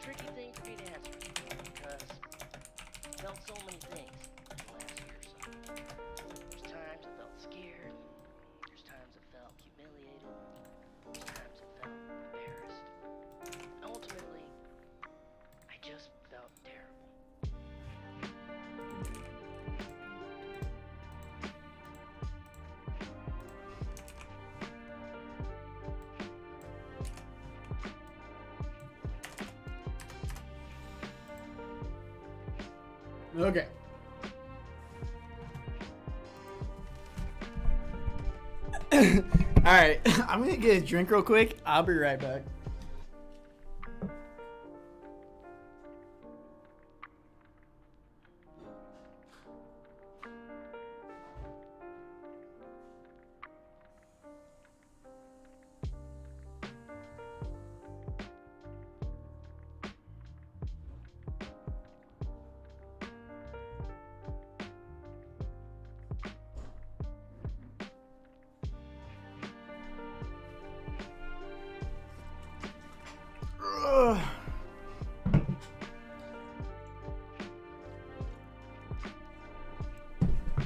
tricky thing for me to answer because I felt so many things in the last year or so. There's times I felt scared. There's times I felt humiliated. There's times I felt embarrassed. Ultimately, I just felt terrible. Okay. All right. I'm going to get a drink real quick. I'll be right back.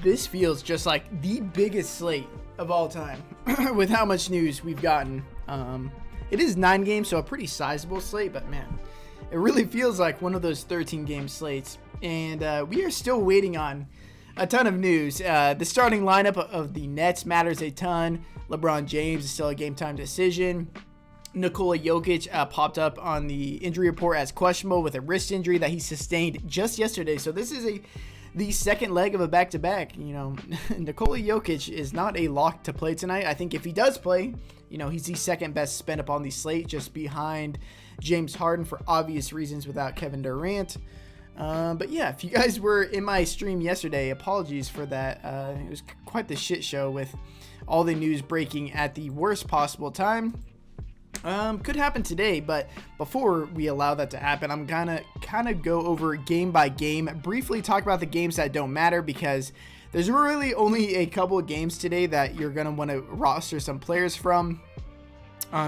This feels just like the biggest slate of all time with how much news we've gotten. It is 9 games, so a pretty sizable slate, but man, it really feels like one of those 13-game slates. And we are still waiting on a ton of news. The starting lineup of the Nets matters a ton. LeBron James is still a game-time decision. Nikola Jokic popped up on the injury report as questionable with a wrist injury that he sustained just yesterday. So this is the second leg of a back-to-back. You know, Nikola Jokic is not a lock to play tonight. I think if he does play, you know, he's the second best spend up on the slate, just behind James Harden for obvious reasons without Kevin Durant. But yeah, if you guys were in my stream yesterday, apologies for that. It was quite the shit show with all the news breaking at the worst possible time. Could happen today, but before we allow that to happen, I'm gonna kind of go over game by game, briefly talk about the games that don't matter, because there's really only a couple of games today that you're gonna want to roster some players from.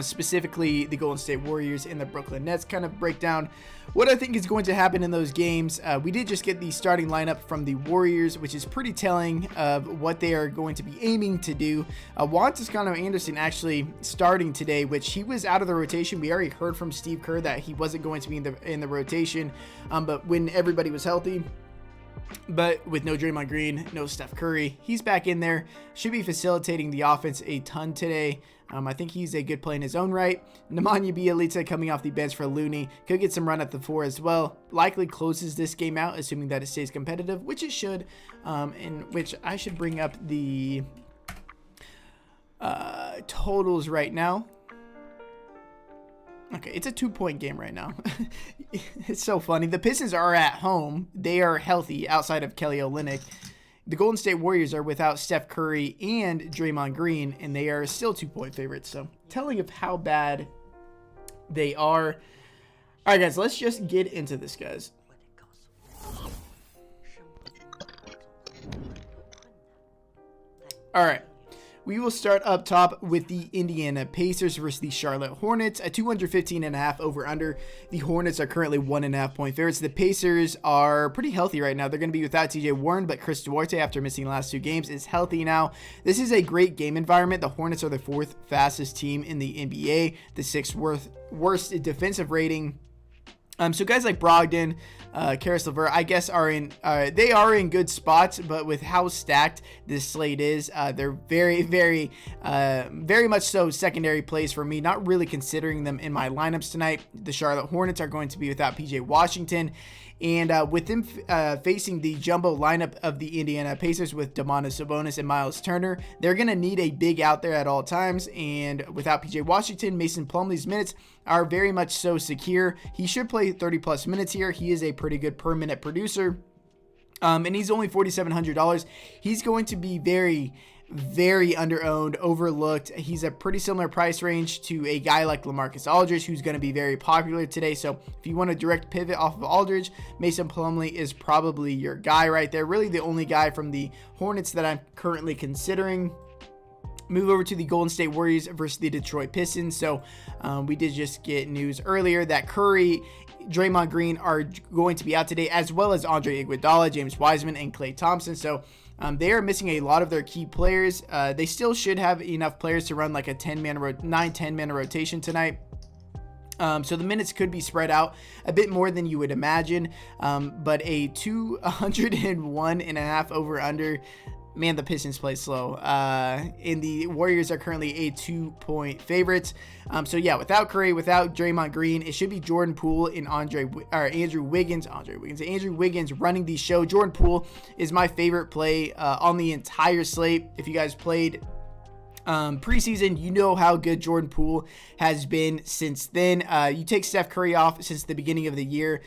Specifically the Golden State Warriors and the Brooklyn Nets. Kind of break down what I think is going to happen in those games. We did just get the starting lineup from the Warriors, which is pretty telling of what they are going to be aiming to do. Juan Toscano-Anderson actually starting today, which he was out of the rotation. We already heard from Steve Kerr that he wasn't going to be in the rotation, but when everybody was healthy. But with no Draymond Green, no Steph Curry, he's back in there. Should be facilitating the offense a ton today. I think he's a good play in his own right. Nemanja Bjelica coming off the bench for Looney. Could get some run at the 4 as well. Likely closes this game out, assuming that it stays competitive, which it should. In which I should bring up the totals right now. Okay, it's a 2-point game right now. It's so funny. The Pistons are at home. They are healthy outside of Kelly Olynyk. The Golden State Warriors are without Steph Curry and Draymond Green, and they are still 2-point favorites. So telling of how bad they are. All right, guys, let's just get into this, guys. All right. We will start up top with the Indiana Pacers versus the Charlotte Hornets. A 215.5 over under. The Hornets are currently 1.5 point favorites. The Pacers are pretty healthy right now. They're going to be without TJ Warren, but Chris Duarte, after missing the last 2 games, is healthy now. This is a great game environment. The Hornets are the 4th fastest team in the NBA, the 6th worst defensive rating. So guys like Brogdon, Karis LeVert, I guess they are in good spots, but with how stacked this slate is, they're very, very, very much so secondary plays for me. Not really considering them in my lineups tonight. The Charlotte Hornets are going to be without PJ Washington. And with them facing the jumbo lineup of the Indiana Pacers with Domantas Sabonis and Miles Turner, they're going to need a big out there at all times. And without PJ Washington, Mason Plumlee's minutes are very much so secure. He should play 30-plus minutes here. He is a pretty good per-minute producer. And he's only $4,700. He's going to be very, very under-owned, overlooked. He's a pretty similar price range to a guy like LaMarcus Aldridge, who's going to be very popular today. So if you want a direct pivot off of Aldridge, Mason Plumlee is probably your guy right there. Really the only guy from the Hornets that I'm currently considering. Move over to the Golden State Warriors versus the Detroit Pistons. So we did just get news earlier that Curry Draymond Green are going to be out today, as well as Andre Iguodala, James Wiseman, and Klay Thompson. So they are missing a lot of their key players. They still should have enough players to run like a 9-10-man rotation tonight. So the minutes could be spread out a bit more than you would imagine. But a 201.5 over under. Man, the Pistons play slow. And the Warriors are currently a 2-point favorites. So yeah, without Curry, without Draymond Green, it should be Jordan Poole and Andrew Wiggins running the show. Jordan Poole is my favorite play on the entire slate. If you guys played preseason, you know how good Jordan Poole has been since then. You take Steph Curry off since the beginning of the year.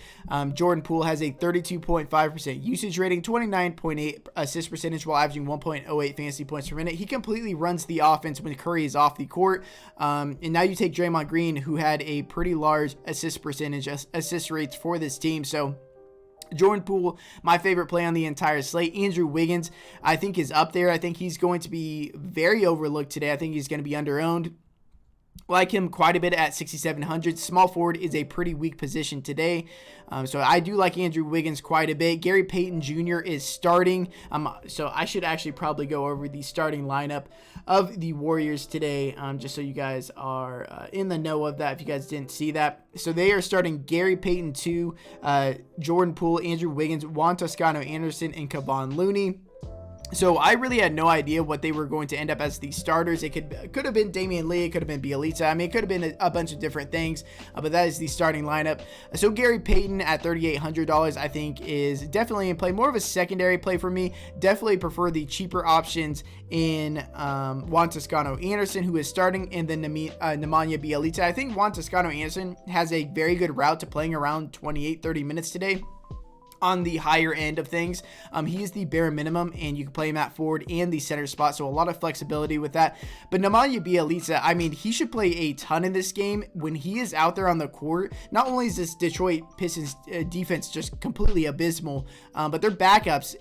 Jordan Poole has a 32.5% usage rating, 29.8 assist percentage while averaging 1.08 fantasy points per minute. He completely runs the offense when Curry is off the court. And now you take Draymond Green, who had a pretty large assist percentage, assist rates for this team. So Jordan Poole, my favorite play on the entire slate. Andrew Wiggins, I think, is up there. I think he's going to be very overlooked today. I think he's going to be under-owned. Like him quite a bit at 6,700. Small forward is a pretty weak position today. So I do like Andrew Wiggins quite a bit. Gary Payton Jr. is starting. So I should actually probably go over the starting lineup of the Warriors today, just so you guys are in the know of that if you guys didn't see that. So they are starting Gary Payton 2, Jordan Poole, Andrew Wiggins, Juan Toscano-Anderson, and Kevon Looney. So I really had no idea what they were going to end up as the starters. It could have been Damian Lee, it could have been Bielitsa. I mean, it could have been a bunch of different things, but that is the starting lineup. So Gary Payton at $3,800, I think, is definitely in play. More of a secondary play for me. Definitely prefer the cheaper options in Juan Toscano-Anderson, who is starting, and then Nemanja Bielitsa. I think Juan Toscano-Anderson has a very good route to playing around 28-30 minutes today. On the higher end of things, he is the bare minimum, and you can play him at forward and the center spot, so a lot of flexibility with that. But Nemanja Bielitsa, I mean, he should play a ton in this game. When he is out there on the court, not only is this Detroit Pistons defense just completely abysmal, but their backups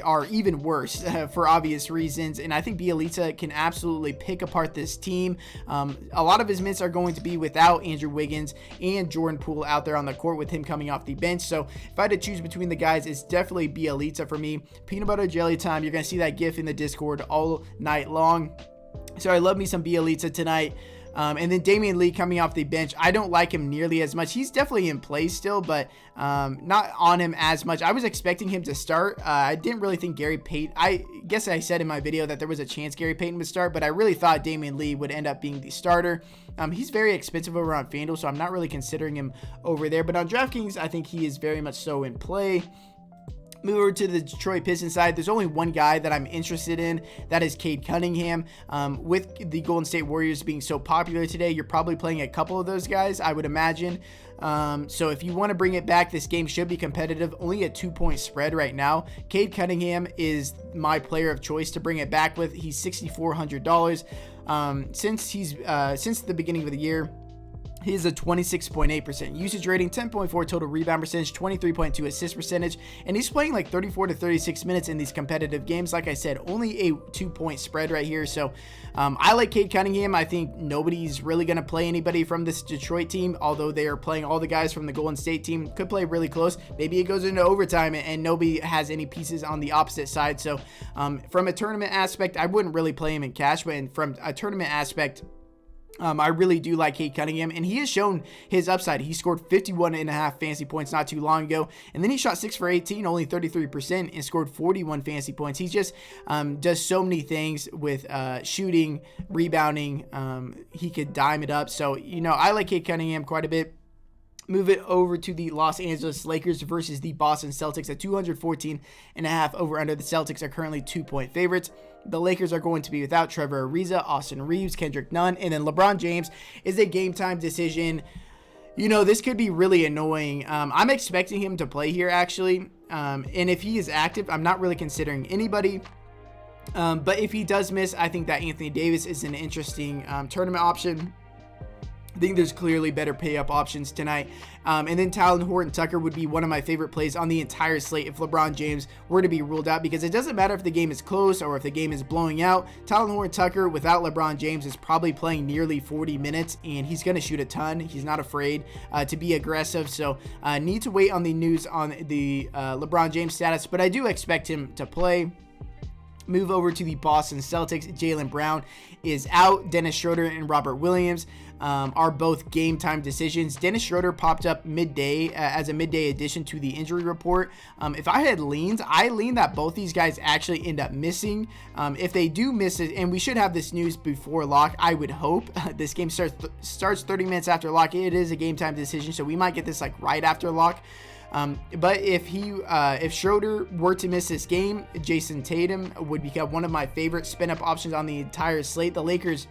are even worse for obvious reasons, and I think Bielitsa can absolutely pick apart this team. A lot of his minutes are going to be without Andrew Wiggins and Jordan Poole out there on the court with him coming off the bench. So if I had to choose between the guys, it's definitely Bielitsa for me. Peanut butter jelly time. You're going to see that gif in the Discord all night long. So I love me some Bielitsa tonight. And then Damian Lee coming off the bench. I don't like him nearly as much. He's definitely in play still, but not on him as much. I was expecting him to start. I didn't really think Gary Payton. I guess I said in my video that there was a chance Gary Payton would start, but I really thought Damian Lee would end up being the starter. He's very expensive over on FanDuel, so I'm not really considering him over there. But on Draftkings, I think he is very much so in play. Move over to the Detroit Pistons side. There's only one guy that I'm interested in. That is Cade Cunningham. With the Golden State Warriors being so popular today, you're probably playing a couple of those guys, I would imagine. So if you want to bring it back, this game should be competitive. Only a 2-point spread right now. Cade Cunningham is my player of choice to bring it back with. He's $6,400. Since the beginning of the year, he is a 26.8% usage rating, 10.4 total rebound percentage, 23.2 assist percentage, and he's playing like 34 to 36 minutes in these competitive games. Like I said, only a 2-point spread right here. So I like Cade Cunningham. I think nobody's really going to play anybody from this Detroit team, although they are playing all the guys from the Golden State team. Could play really close. Maybe it goes into overtime and nobody has any pieces on the opposite side. So from a tournament aspect, I wouldn't really play him in cash, but from a tournament aspect, I really do like Cade Cunningham, and he has shown his upside. He scored 51.5 fantasy points not too long ago, and then he shot 6 for 18, only 33%, and scored 41 fantasy points. He just does so many things with shooting, rebounding. He could dime it up. So, I like Cade Cunningham quite a bit. Move it over to the Los Angeles Lakers versus the Boston Celtics at 214.5 over under. The Celtics are currently 2-point favorites. The Lakers are going to be without Trevor Ariza, Austin Reeves, Kendrick Nunn, and then LeBron James is a game time decision. This could be really annoying. I'm expecting him to play here, actually. And if he is active, I'm not really considering anybody. But if he does miss, I think that Anthony Davis is an interesting tournament option. I think there's clearly better pay-up options tonight. And then Talon Horton-Tucker would be one of my favorite plays on the entire slate if LeBron James were to be ruled out, because it doesn't matter if the game is close or if the game is blowing out. Talon Horton-Tucker without LeBron James is probably playing nearly 40 minutes, and he's going to shoot a ton. He's not afraid to be aggressive, so need to wait on the news on the LeBron James status, but I do expect him to play. Move over to the Boston Celtics. Jaylen Brown is out. Dennis Schroeder and Robert Williams are both game time decisions. Dennis Schroeder popped up midday as a midday addition to the injury report. If I had leans, I lean that both these guys actually end up missing. If they do miss it, and we should have this news before lock, I would hope. This game starts 30 minutes after lock. It is a game time decision, so we might get this like right after lock. But if Schroeder were to miss this game, Jason Tatum would become one of my favorite spin-up options on the entire slate. The Lakers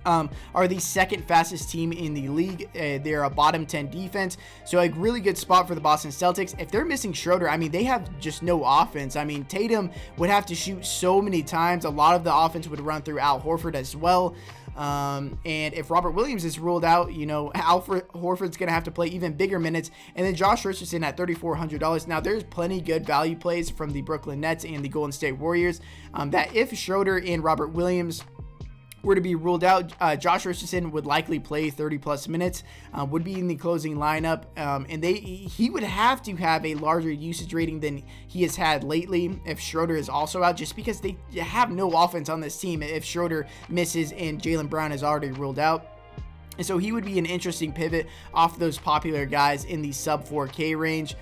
are the second fastest team in the league. They're a bottom 10 defense, so a really good spot for the Boston Celtics. If they're missing Schroeder, I mean, they have just no offense. I mean, Tatum would have to shoot so many times. A lot of the offense would run through Al Horford as well. And if Robert Williams is ruled out, you know, Al Horford's going to have to play even bigger minutes. And then Josh Richardson at $3,400. Now, there's plenty good value plays from the Brooklyn Nets and the Golden State Warriors that if Schroeder and Robert Williams were to be ruled out, Josh Richardson would likely play 30 plus minutes, would be in the closing lineup, and he would have to have a larger usage rating than he has had lately if Schroeder is also out, just because they have no offense on this team if Schroeder misses and Jaylen Brown is already ruled out. And so he would be an interesting pivot off those popular guys in the sub 4K range.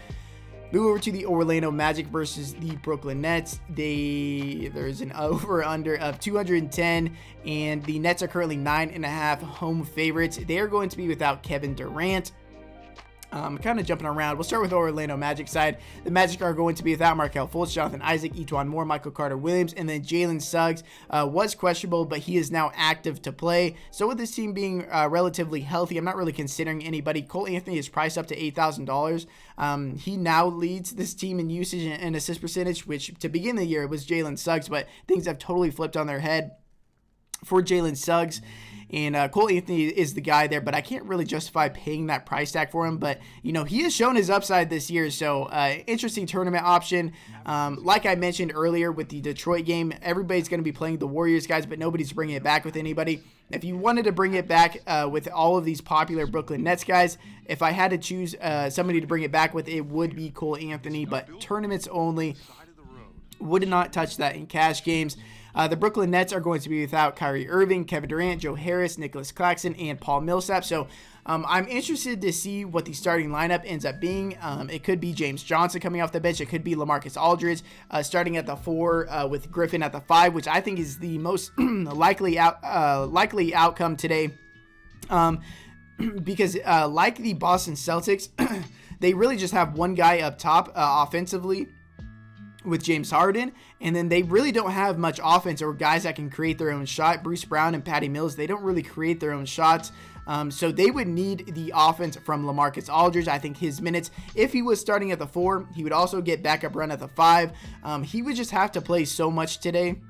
Move over to the Orlando Magic versus the Brooklyn Nets. There's an over-under of 210, and the Nets are currently 9.5 home favorites. They are going to be without Kevin Durant. Kind of jumping around. We'll start with the Orlando Magic side. The Magic are going to be without Markelle Fultz, Jonathan Isaac, Etuan Moore, Michael Carter-Williams, and then Jalen Suggs was questionable, but he is now active to play. So with this team being relatively healthy, I'm not really considering anybody. Cole Anthony is priced up to $8,000. He now leads this team in usage and assist percentage, which to begin the year it was Jalen Suggs, but things have totally flipped on their head for Jalen Suggs. And Cole Anthony is the guy there, but I can't really justify paying that price tag for him. But, you know, he has shown his upside this year, so interesting tournament option. Like I mentioned earlier with the Detroit game, everybody's going to be playing the Warriors guys, but nobody's bringing it back with anybody. If you wanted to bring it back with all of these popular Brooklyn Nets guys, if I had to choose somebody to bring it back with, it would be Cole Anthony, but tournaments only. Would not touch that in cash games. The Brooklyn Nets are going to be without Kyrie Irving, Kevin Durant, Joe Harris, Nicholas Claxton, and Paul Millsap. So I'm interested to see what the starting lineup ends up being. It could be James Johnson coming off the bench. It could be LaMarcus Aldridge starting at the 4 with Griffin at the 5, which I think is the most likely outcome today. Because like the Boston Celtics, they really just have one guy up top offensively with James Harden, and then they really don't have much offense or guys that can create their own shot. Bruce Brown and Patty Mills, they don't really create their own shots. So they would need the offense from LaMarcus Aldridge. I think his minutes, if he was starting at the 4, he would also get backup run at the 5. He would just have to play so much today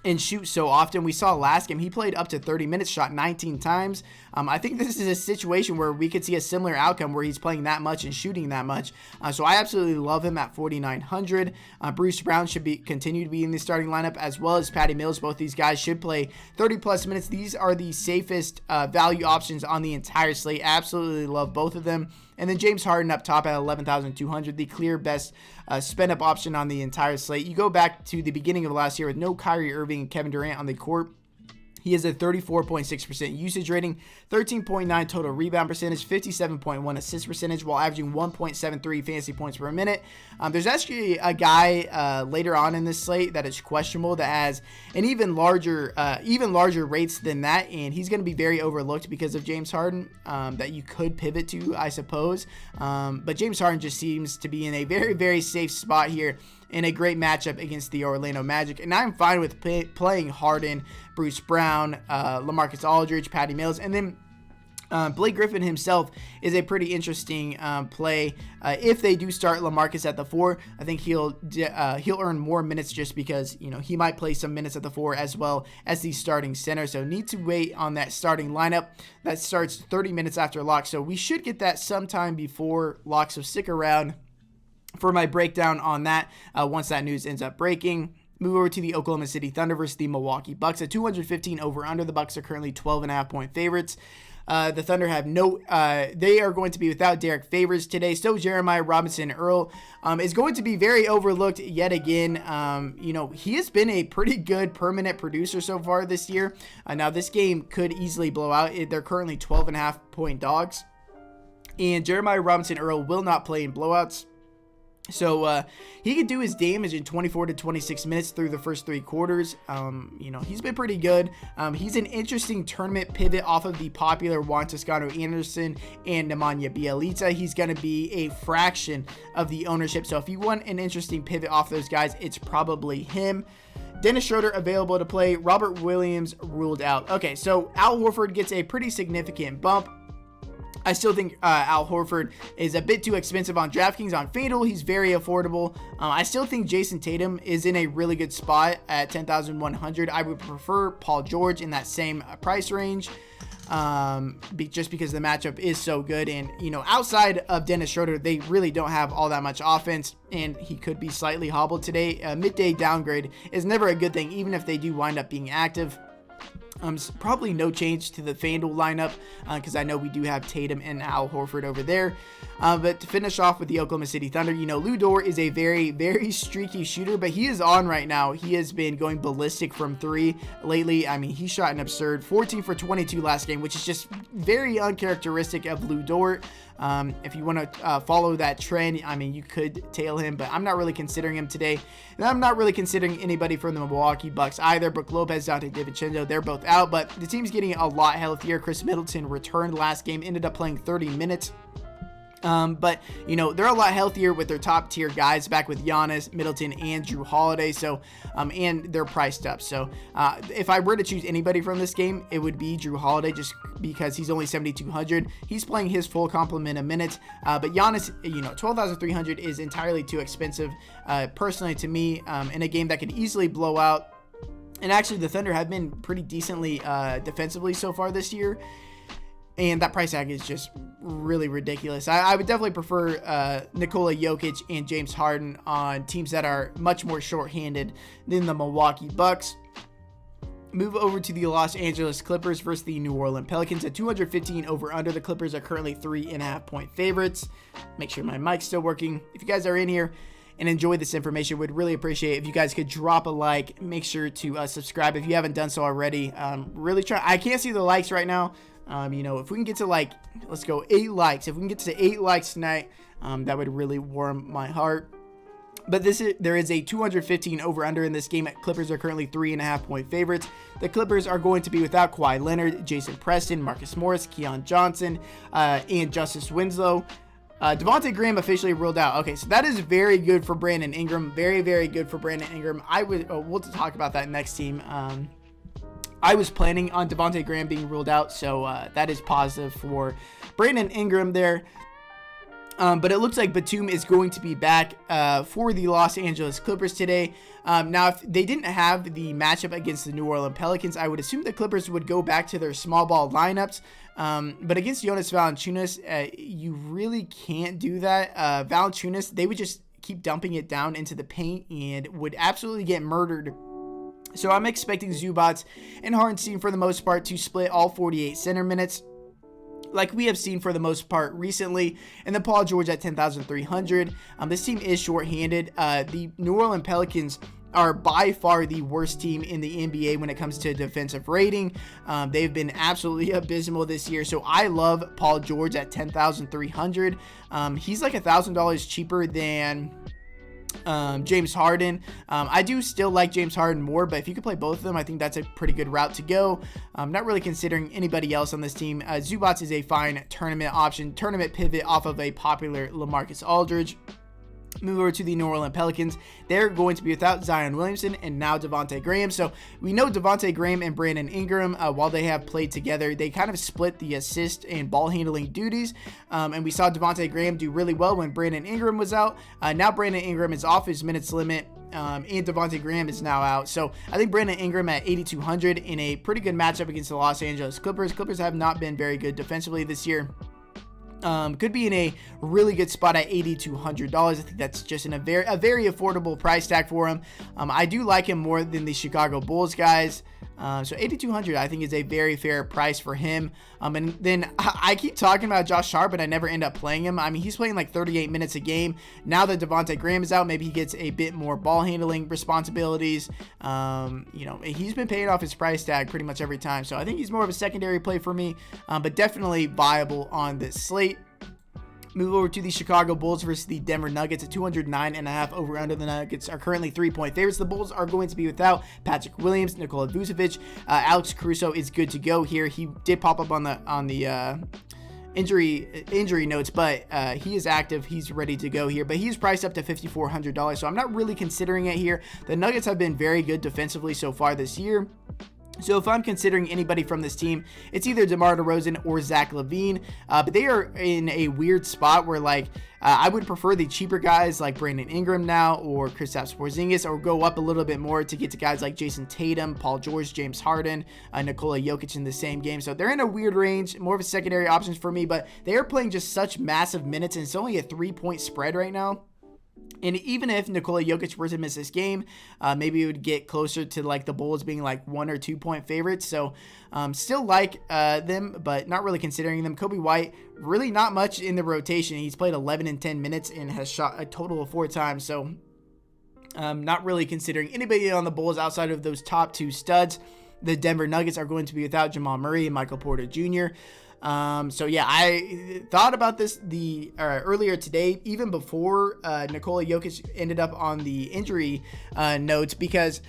and shoot so often. We saw last game, he played up to 30 minutes, shot 19 times. I think this is a situation where we could see a similar outcome where he's playing that much and shooting that much. So I absolutely love him at 4,900. Bruce Brown should continue to be in the starting lineup, as well as Patty Mills. Both these guys should play 30 plus minutes. These are the safest value options on the entire slate. Absolutely love both of them. And then James Harden up top at 11,200, the clear best spend-up option on the entire slate. You go back to the beginning of last year with no Kyrie Irving and Kevin Durant on the court. He has a 34.6% usage rating, 13.9 total rebound percentage, 57.1 assist percentage, while averaging 1.73 fantasy points per minute. There's actually a guy later on in this slate that is questionable that has an even larger rates than that, and he's going to be very overlooked because of James Harden that you could pivot to, I suppose. But James Harden just seems to be in a very, very safe spot here in a great matchup against the Orlando Magic. And I'm fine with playing Harden, Bruce Brown, LaMarcus Aldridge, Patty Mills, and then Blake Griffin himself is a pretty interesting play. If they do start LaMarcus at the 4, I think he'll earn more minutes just because, he might play some minutes at the 4 as well as the starting center. So need to wait on that starting lineup that starts 30 minutes after lock. So we should get that sometime before lock. So stick around for my breakdown on that once that news ends up breaking. Move over to the Oklahoma City Thunder versus the Milwaukee Bucks. At 215 over under, the Bucks are currently 12.5 point favorites. The Thunder have they are going to be without Derek Favors today. So Jeremiah Robinson-Earl is going to be very overlooked yet again. He has been a pretty good permanent producer so far this year. Now this game could easily blow out. They're currently 12.5 point dogs. And Jeremiah Robinson-Earl will not play in blowouts. So he could do his damage in 24 to 26 minutes through the first 3 quarters. He's been pretty good. He's an interesting tournament pivot off of the popular Juan Toscano-Anderson and Nemanja Bjelica. He's going to be a fraction of the ownership. So if you want an interesting pivot off those guys, it's probably him. Dennis Schroeder available to play. Robert Williams ruled out. Okay, so Al Horford gets a pretty significant bump. I still think Al Horford is a bit too expensive on DraftKings. On FanDuel, he's very affordable. I still think Jason Tatum is in a really good spot at 10,100. I would prefer Paul George in that same price range just because the matchup is so good. And, outside of Dennis Schroeder, they really don't have all that much offense, and he could be slightly hobbled today. Midday downgrade is never a good thing, even if they do wind up being active. Probably no change to the FanDuel lineup because I know we do have Tatum and Al Horford over there. But to finish off with the Oklahoma City Thunder, Lou Dort is a very, very streaky shooter, but he is on right now. He has been going ballistic from 3 lately. I mean, he shot an absurd 14 for 22 last game, which is just very uncharacteristic of Lou Dort. If you want to follow that trend, you could tail him, but I'm not really considering him today. And I'm not really considering anybody from the Milwaukee Bucks either. Brook Lopez, Dante DiVincenzo, they're both out, but the team's getting a lot healthier. Chris Middleton returned last game, ended up playing 30 minutes. But they're a lot healthier with their top tier guys back with Giannis, Middleton, and Drew Holiday. So, and they're priced up. So, if I were to choose anybody from this game, it would be Drew Holiday just because he's only 7,200. He's playing his full complement of minutes. But Giannis, 12,300 is entirely too expensive, personally to me, in a game that could easily blow out. And actually, the Thunder have been pretty decently defensively so far this year. And that price tag is just really ridiculous. I would definitely prefer Nikola Jokic and James Harden on teams that are much more shorthanded than the Milwaukee Bucks. Move over to the Los Angeles Clippers versus the New Orleans Pelicans at 215 over under. The Clippers are currently 3.5 point favorites. Make sure my mic's still working. If you guys are in here and enjoy this information, would really appreciate if you guys could drop a like. Make sure to subscribe if you haven't done so already. Really try. I can't see the likes right now. If we can get to let's go 8 likes. If we can get to 8 likes tonight, that would really warm my heart. But there is a 215 over under in this game. Clippers are currently 3.5 point favorites. The Clippers are going to be without Kawhi Leonard, Jason Preston, Marcus Morris, Keon Johnson, and Justice Winslow. Devontae Graham officially ruled out. Okay, so that is very good for Brandon Ingram. Very, very good for Brandon Ingram. We'll talk about that next team. I was planning on Devontae Graham being ruled out, so that is positive for Brandon Ingram there. But it looks like Batum is going to be back for the Los Angeles Clippers today. Now, if they didn't have the matchup against the New Orleans Pelicans, I would assume the Clippers would go back to their small ball lineups. But against Jonas Valanciunas, you really can't do that. Valanciunas, they would just keep dumping it down into the paint and would absolutely get murdered. So I'm expecting Zubac and Hartenstein for the most part to split all 48 center minutes, like we have seen for the most part recently, and then Paul George at 10,300. This team is shorthanded. The New Orleans Pelicans are by far the worst team in the NBA when it comes to defensive rating. They've been absolutely abysmal this year. So I love Paul George at 10,300. He's like $1,000 cheaper than James Harden. I do still like James Harden more, but if you could play both of them, I think that's a pretty good route to go. I'm not really considering anybody else on this team. Zubac is a fine tournament option, tournament pivot off of a popular LaMarcus Aldridge. Move over to the New Orleans Pelicans. They're going to be without Zion Williamson and now Devontae Graham. So we know Devontae Graham and Brandon Ingram, while they have played together, they kind of split the assist and ball handling duties. And we saw Devontae Graham do really well when Brandon Ingram was out. Now Brandon Ingram is off his minutes limit. And Devontae Graham is now out. So I think Brandon Ingram at 8,200 in a pretty good matchup against the Los Angeles Clippers. Clippers have not been very good defensively this year. Could be in a really good spot at $8,200. I think that's just a very affordable price tag for him. I do like him more than the Chicago Bulls guys. So $8,200 I think is a very fair price for him. And then I keep talking about Josh Hart, but I never end up playing him. I mean, he's playing like 38 minutes a game. Now that Devontae Graham is out, maybe he gets a bit more ball handling responsibilities. He's been paying off his price tag pretty much every time. So I think he's more of a secondary play for me, but definitely viable on this slate. Move over to the Chicago Bulls versus the Denver Nuggets at 209.5 over under. The Nuggets are currently 3-point favorites. The Bulls are going to be without Patrick Williams, Nikola Vucevic. Alex Caruso is good to go here. He did pop up on the injury notes, but he is active. He's ready to go here, but he's priced up to $5,400. So I'm not really considering it here. The Nuggets have been very good defensively so far this year. So if I'm considering anybody from this team, it's either DeMar DeRozan or Zach LaVine. But they are in a weird spot where I would prefer the cheaper guys like Brandon Ingram now or Kristaps Porzingis, or go up a little bit more to get to guys like Jason Tatum, Paul George, James Harden, Nikola Jokic in the same game. So they're in a weird range, more of a secondary options for me, but they are playing just such massive minutes, and it's only a 3-point spread right now. And even if Nikola Jokic were to miss this game, maybe it would get closer to like the Bulls being like 1 or 2 point favorites. So still like them, but not really considering them. Kobe White, really not much in the rotation. He's played 11 and 10 minutes and has shot a total of 4 times. So not really considering anybody on the Bulls outside of those top 2 studs. The Denver Nuggets are going to be without Jamal Murray and Michael Porter Jr. I thought about this earlier today, even before Nikola Jokic ended up on the injury notes, because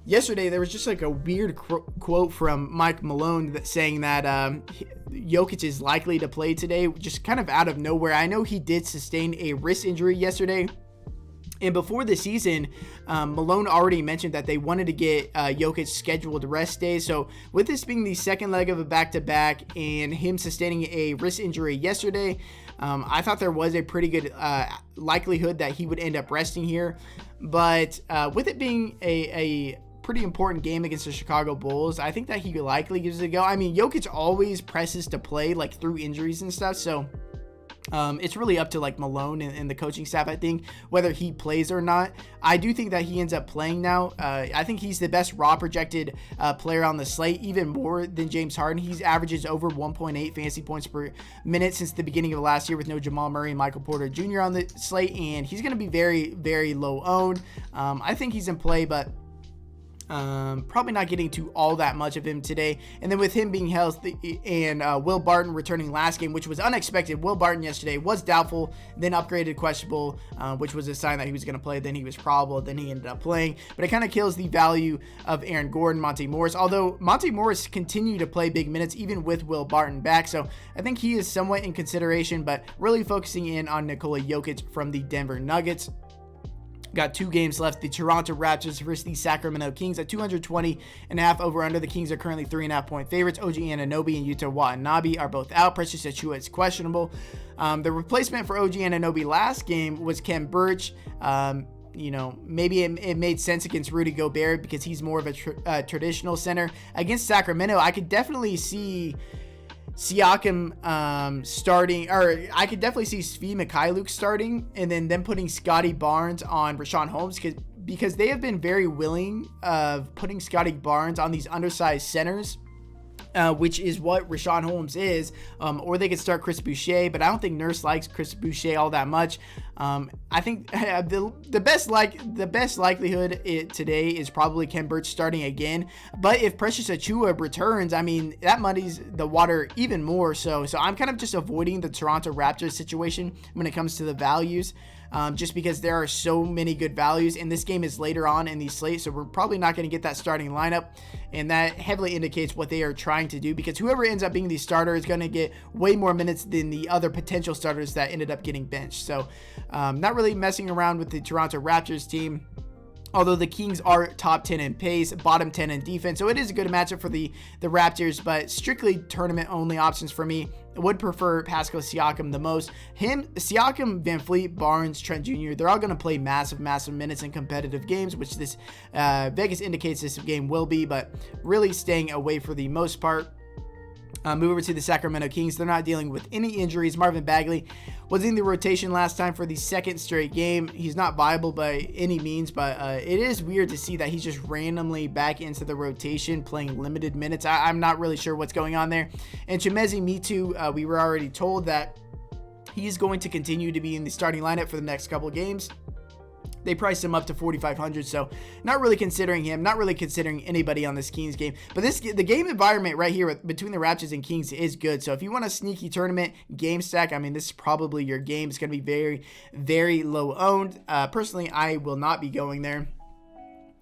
yesterday there was just like a weird quote from Mike Malone saying that Jokic is likely to play today, just kind of out of nowhere. I know he did sustain a wrist injury yesterday. And before the season, Malone already mentioned that they wanted to get Jokic scheduled rest days. So with this being the second leg of a back-to-back and him sustaining a wrist injury yesterday, I thought there was a pretty good likelihood that he would end up resting here. But with it being a pretty important game against the Chicago Bulls, I think that he likely gives it a go. I mean, Jokic always presses to play like through injuries and stuff, so it's really up to like Malone and the coaching staff, I think, whether he plays or not. I do think that he ends up playing now. I think he's the best raw projected player on the slate, even more than James Harden. He averages over 1.8 fantasy points per minute since the beginning of last year with no Jamal Murray and Michael Porter Jr. on the slate, and he's going to be very, very low owned. I think he's in play, but probably not getting to all that much of him today. And then with him being healthy and Will Barton returning last game, which was unexpected. Will Barton yesterday was doubtful, then upgraded questionable, which was a sign that he was going to play. Then he was probable, then he ended up playing. But it kind of kills the value of Aaron Gordon, Monte Morris, although Monte Morris continued to play big minutes even with Will Barton back. So I think he is somewhat in consideration, but really focusing in on Nikola Jokic from the Denver Nuggets. Got 2 games left. The Toronto Raptors versus the Sacramento Kings at 220.5 over under. The Kings are currently 3.5 point favorites. OG Anunoby and Yuta Watanabe are both out. Precious Achiuwa is questionable. The replacement for OG Anunoby last game was Kem Birch. Maybe it made sense against Rudy Gobert because he's more of a traditional center. Against Sacramento, I could definitely see Siakam starting, or I could definitely see Svi Mikhailuk starting, and then them putting Scotty Barnes on Rashawn Holmes because they have been very willing of putting Scotty Barnes on these undersized centers. Which is what Rashawn Holmes is, or they could start Chris Boucher, but I don't think Nurse likes Chris Boucher all that much. I think the best likelihood today is probably Kem Birch starting again. But if Precious Achiuwa returns, I mean that muddies the water even more. So I'm kind of just avoiding the Toronto Raptors situation when it comes to the values. just because there are so many good values, and this game is later on in the slate, so we're probably not going to get that starting lineup, and that heavily indicates what they are trying to do, because whoever ends up being the starter is going to get way more minutes than the other potential starters that ended up getting benched. So not really messing around with the Toronto Raptors team. Although the Kings are top 10 in pace, bottom 10 in defense, so it is a good matchup for the Raptors, but strictly tournament-only options for me. I would prefer Pascal Siakam the most. Siakam, Van Fleet, Barnes, Trent Jr., they're all going to play massive minutes in competitive games, which this Vegas indicates this game will be, but really staying away for the most part. Move over to the Sacramento Kings. They're not dealing with any injuries. Marvin Bagley was in the rotation last time for the second straight game. He's not viable by any means, but it is weird to see that he's just randomly back into the rotation playing limited minutes. I'm not really sure what's going on there. And Chimezie Metu, we were already told that he's going to continue to be in the starting lineup for the next couple of games. They priced him up to $4,500, so not really considering him, not really considering anybody on this Kings game. But the game environment right here between the Raptors and Kings is good. So if you want a sneaky tournament game stack, I mean, this is probably your game. It's going to be very, very low owned. Personally, I will not be going there.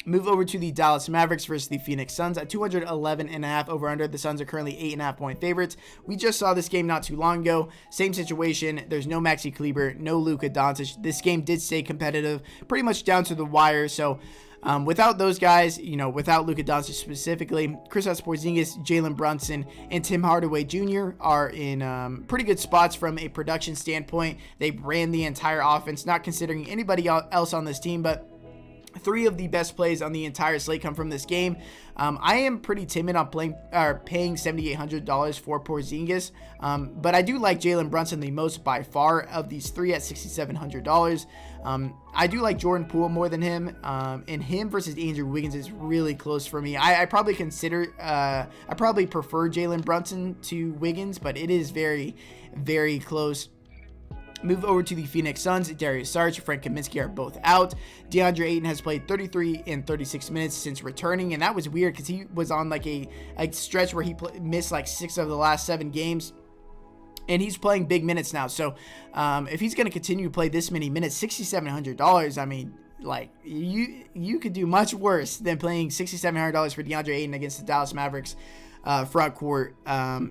Move over to the Dallas Mavericks versus the Phoenix Suns at 211.5 over under. The Suns are currently 8.5 point favorites. We just saw this game not too long ago. Same situation. There's no Maxi Kleber, no Luka Doncic. This game did stay competitive, pretty much down to the wire. So without those guys, without Luka Doncic specifically, Kristaps Porzingis, Jalen Brunson, and Tim Hardaway Jr. are in pretty good spots from a production standpoint. They ran the entire offense, not considering anybody else on this team, but 3 of the best plays on the entire slate come from this game. I am pretty timid on paying $7,800 for Porzingis, but I do like Jalen Brunson the most by far of these 3 at $6,700. I do like Jordan Poole more than him, and him versus Andrew Wiggins is really close for me. I probably prefer Jalen Brunson to Wiggins, but it is very, very close. Move over to the Phoenix Suns. Darius Saric, Frank Kaminsky are both out. DeAndre Ayton has played 33 and 36 minutes since returning, and that was weird because he was on like a stretch where he missed like 6 of the last 7 games, and he's playing big minutes now. So if he's going to continue to play this many minutes, $6,700, I mean, like you could do much worse than playing $6,700 for DeAndre Ayton against the Dallas Mavericks front court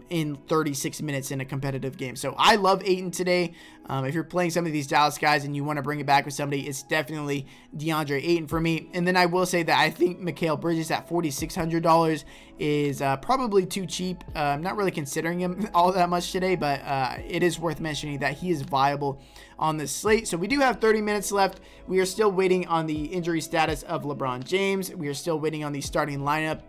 in 36 minutes in a competitive game. So I love Ayton today. If you're playing some of these Dallas guys and you want to bring it back with somebody, it's definitely DeAndre Ayton for me. And then I will say that I think Mikal Bridges at $4,600 is probably too cheap. I'm not really considering him all that much today, but it is worth mentioning that he is viable on this slate. So we do have 30 minutes left. We are still waiting on the injury status of LeBron James. We are still waiting on the starting lineup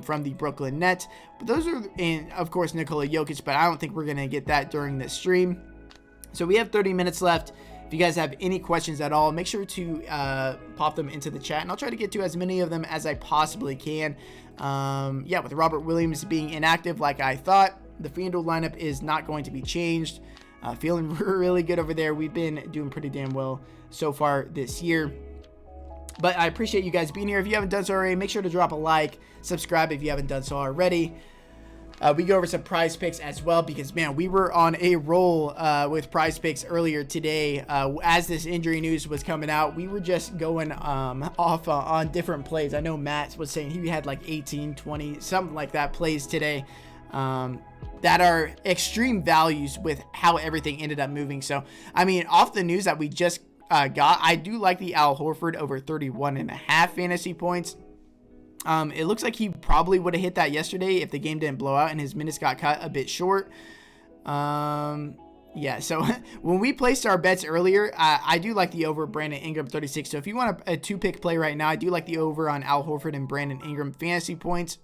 from the Brooklyn Nets. But those are, and of course, Nikola Jokic, but I don't think we're going to get that during this stream. So we have 30 minutes left. If you guys have any questions at all, make sure to pop them into the chat, and I'll try to get to as many of them as I possibly can. With Robert Williams being inactive like I thought, the FanDuel lineup is not going to be changed. Feeling really good over there. We've been doing pretty damn well so far this year. But I appreciate you guys being here. If you haven't done so already, make sure to drop a like, subscribe if you haven't done so already. We go over some prize picks as well because, man, we were on a roll with prize picks earlier today. As this injury news was coming out, we were just going off on different plays. I know Matt was saying he had like 18, 20, something like that plays today that are extreme values with how everything ended up moving. So, I mean, off the news that we just I do like the Al Horford over 31.5 fantasy points. It looks like he probably would have hit that yesterday if the game didn't blow out and his minutes got cut a bit short. So when we placed our bets earlier, I do like the over Brandon Ingram 36. So if you want a 2-pick play right now, I do like the over on Al Horford and Brandon Ingram fantasy points.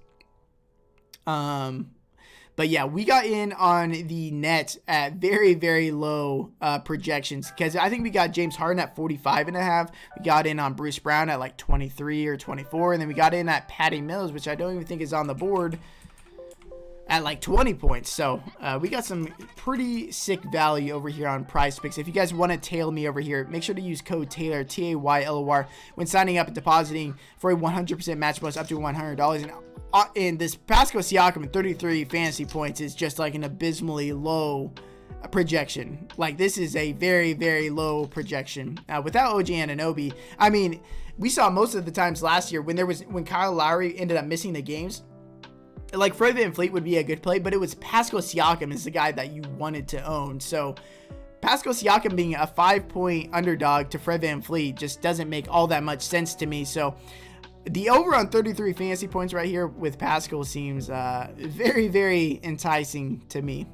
But yeah, we got in on the Nets at very, very low projections because I think we got James Harden at 45.5. We got in on Bruce Brown at like 23 or 24. And then we got in at Patty Mills, which I don't even think is on the board, at like 20 points. So we got some pretty sick value over here on Prize Picks. If you guys want to tail me over here, make sure to use code Taylor, TAYLOR, when signing up and depositing for a 100% match bonus up to $100. And this Pascal Siakam at 33 fantasy points is just like an abysmally low projection. Like, this is a very, very low projection. Without OG Anunoby, I mean, we saw most of the times last year when Kyle Lowry ended up missing the games, like Fred VanVleet would be a good play, but it was Pascal Siakam is the guy that you wanted to own. So Pascal Siakam being a 5-point underdog to Fred VanVleet just doesn't make all that much sense to me. So the over on 33 fantasy points right here with Pascal seems very, very enticing to me.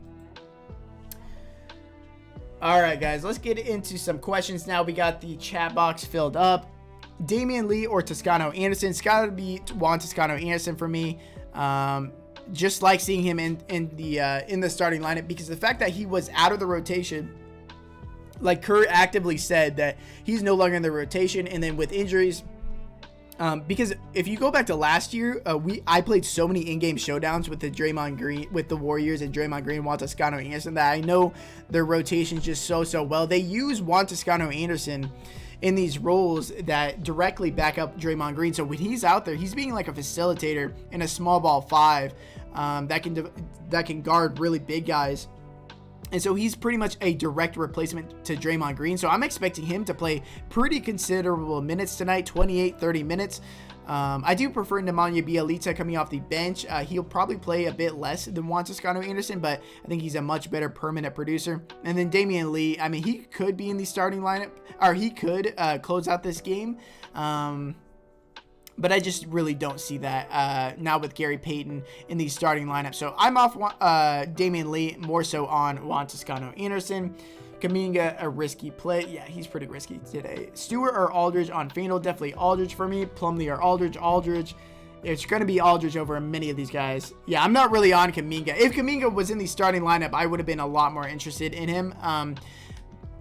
All right, guys, let's get into some questions now. We got the chat box filled up. Damian Lee or Toscano Anderson? It's got to be Juan Toscano Anderson for me. Just like seeing him in the starting lineup, because the fact that he was out of the rotation, like Kerr actively said that he's no longer in the rotation, and then with injuries, because if you go back to last year, I played so many in-game showdowns with the Warriors and Draymond Green, Juan Toscano Anderson, that I know their rotations just so well. They use Juan Toscano Anderson in these roles that directly back up Draymond Green. So when he's out there, he's being like a facilitator in a small ball 5 that can guard really big guys. And so he's pretty much a direct replacement to Draymond Green. So I'm expecting him to play pretty considerable minutes tonight, 28, 30 minutes. I do prefer Nemanja Bjelica coming off the bench. He'll probably play a bit less than Juan Toscano Anderson, but I think he's a much better permanent producer. And then Damian Lee, I mean, he could be in the starting lineup, or he could close out this game. But I just really don't see that now with Gary Payton in the starting lineup. So I'm off Damian Lee, more so on Juan Toscano Anderson. Kuminga, a risky play. Yeah, he's pretty risky today. Stewart or Aldridge on FanDuel? Definitely Aldridge for me. Plumlee or Aldridge? Aldridge. It's going to be Aldridge over many of these guys. Yeah, I'm not really on Kuminga. If Kuminga was in the starting lineup, I would have been a lot more interested in him.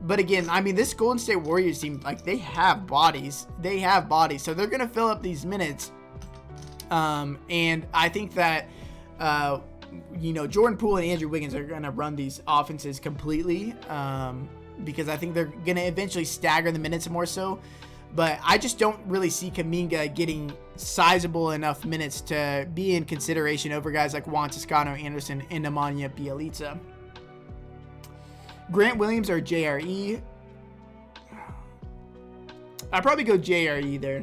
But again, I mean, this Golden State Warriors team, like, they have bodies. They have bodies. So they're going to fill up these minutes. And I think that, Jordan Poole and Andrew Wiggins are going to run these offenses completely because I think they're going to eventually stagger the minutes more so. But I just don't really see Kuminga getting sizable enough minutes to be in consideration over guys like Juan Toscano Anderson and Nemanja Bjelica. Grant Williams or JRE? I'd probably go JRE there.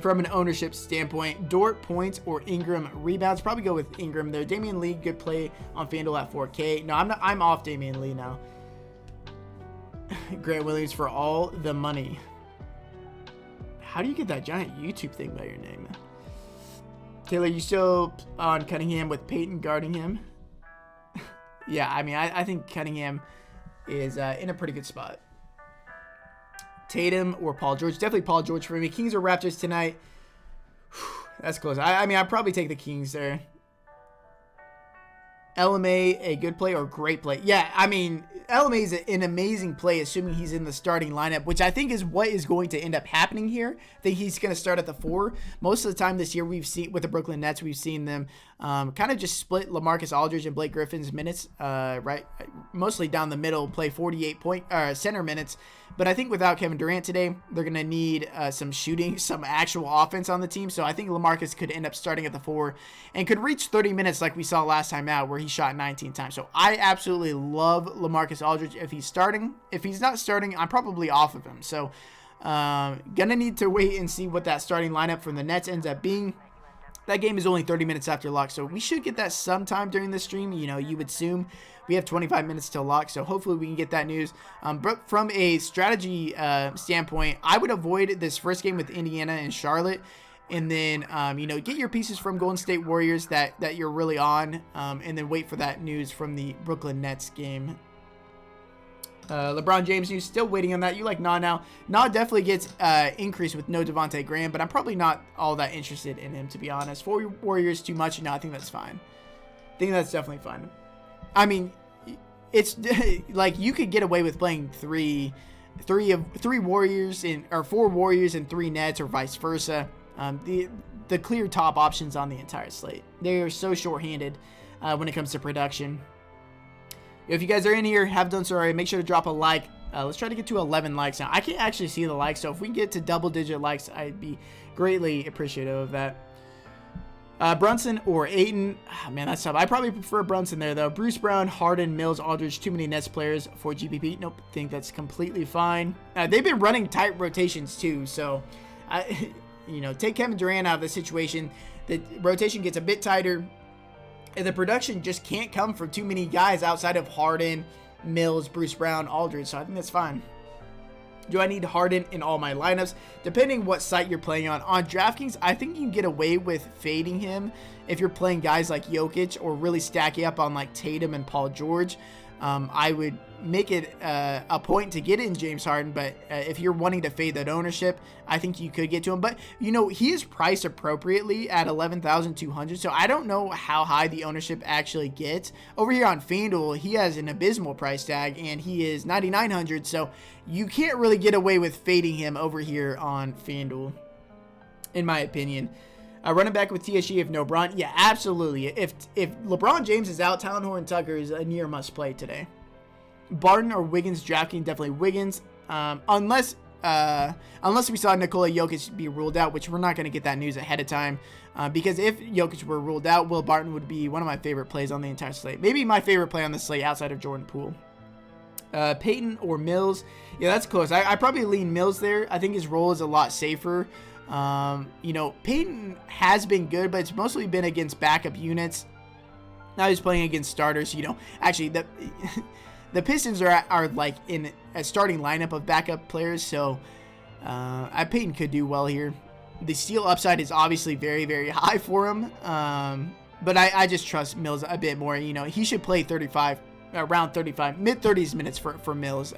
From an ownership standpoint, Dort points or Ingram rebounds? Probably go with Ingram there. Damian Lee, good play on FanDuel at 4K. No, I'm off Damian Lee now. Grant Williams for all the money. How do you get that giant YouTube thing by your name? Taylor, you still on Cunningham with Peyton guarding him? Yeah, I mean, I think Cunningham is in a pretty good spot. Tatum or Paul George? Definitely Paul George for me. Kings or Raptors tonight? That's close. I mean, I'd probably take the Kings there. LMA, a good play or great play? Yeah, I mean, LMA is an amazing play, assuming he's in the starting lineup, which I think is what is going to end up happening here. I think he's going to start at the 4. Most of the time this year, we've seen with the Brooklyn Nets, we've seen them kind of just split LaMarcus Aldridge and Blake Griffin's minutes, right? Mostly down the middle, play 48 center minutes. But I think without Kevin Durant today, they're going to need some shooting, some actual offense on the team. So I think LaMarcus could end up starting at the 4 and could reach 30 minutes like we saw last time out where he shot 19 times. So I absolutely love LaMarcus Aldridge if he's starting. If he's not starting, I'm probably off of him. So gonna need to wait and see what that starting lineup from the Nets ends up being. That game is only 30 minutes after lock, so we should get that sometime during the stream. You know, you would assume we have 25 minutes till lock, so hopefully we can get that news. But from a strategy standpoint, I would avoid this first game with Indiana and Charlotte, and then, get your pieces from Golden State Warriors that you're really on, and then wait for that news from the Brooklyn Nets game. LeBron James news, still waiting on that. You like Nah now. Nah definitely gets increased with no Devontae Graham, but I'm probably not all that interested in him, to be honest. 4 Warriors too much. No, I think that's fine. I think that's definitely fine. I mean, it's like you could get away with playing 3 Warriors or 4 Warriors and 3 Nets or vice versa. The clear top options on the entire slate. They are so short-handed when it comes to production. If you guys are in here, have done so already, make sure to drop a like. Let's try to get to 11 likes now. I can't actually see the likes, so if we can get to double-digit likes, I'd be greatly appreciative of that. Brunson or Ayton. Oh, man, that's tough. I probably prefer Brunson there, though. Bruce Brown, Harden, Mills, Aldridge. Too many Nets players for GPP. Nope. Think that's completely fine. They've been running tight rotations, too. So, take Kevin Durant out of the situation. The rotation gets a bit tighter. And the production just can't come from too many guys outside of Harden, Mills, Bruce Brown, Aldridge. So, I think that's fine. Do I need Harden in all my lineups? Depending what site you're playing on. On Draftkings, I think you can get away with fading him if you're playing guys like Jokic or really stacking up on like Tatum and Paul George. I would make it a point to get in James Harden, but if you're wanting to fade that ownership, I think you could get to him. But, he is priced appropriately at 11,200, so I don't know how high the ownership actually gets. Over here on FanDuel, he has an abysmal price tag, and he is 9,900, so you can't really get away with fading him over here on FanDuel, in my opinion. Running back with TSG if no Bron. Yeah, absolutely. If LeBron James is out, Talon Horton-Tucker is a near must play today. Barton or Wiggins drafting, definitely Wiggins. Unless we saw Nikola Jokic be ruled out, which we're not going to get that news ahead of time. Because if Jokic were ruled out, Will Barton would be one of my favorite plays on the entire slate. Maybe my favorite play on the slate outside of Jordan Poole. Peyton or Mills. Yeah, that's close. I probably lean Mills there. I think his role is a lot safer. Peyton has been good, but it's mostly been against backup units. Now he's playing against starters. Actually, the Pistons are like in a starting lineup of backup players, so Peyton could do well here. The steal upside is obviously very, very high for him, but I just trust Mills a bit more. He should play around 35, mid-30s minutes for Mills.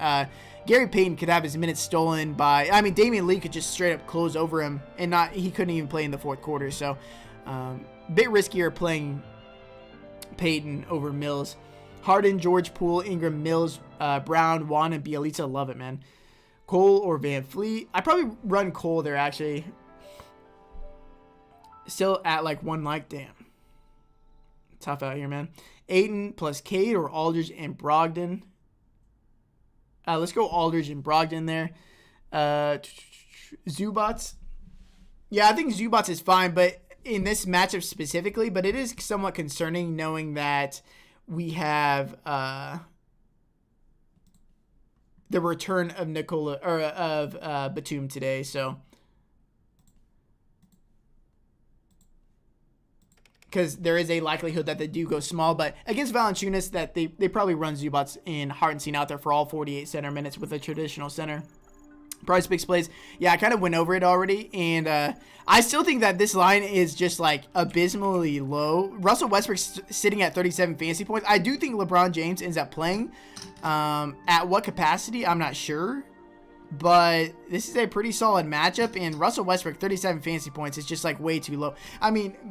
Gary Payton could have his minutes stolen by, Damian Lee could just straight up close over him, and he couldn't even play in the fourth quarter. So, bit riskier playing Payton over Mills. Harden, George, Poole, Ingram, Mills, Brown, Juan, and Bielitsa. Love it, man. Cole or Van Fleet. I probably run Cole there, actually. Still at like one like, damn. Tough out here, man. Ayton plus Cade or Aldridge and Brogdon. Let's go Aldridge and Brogdon there. Zubats. Yeah, I think Zubats is fine, but in this matchup specifically, but it is somewhat concerning knowing that we have the return of Batum today. So, because there is a likelihood that they do go small, but against Valanciunas, that they probably run Zubats and Hartenstein out there for all 48 center minutes with a traditional center. Price picks plays. Yeah, I kind of went over it already, and I still think that this line is just like abysmally low. Russell Westbrook's sitting at 37 fantasy points. I do think LeBron James ends up playing. At what capacity, I'm not sure. But this is a pretty solid matchup, and Russell Westbrook, 37 fantasy points, is just like way too low.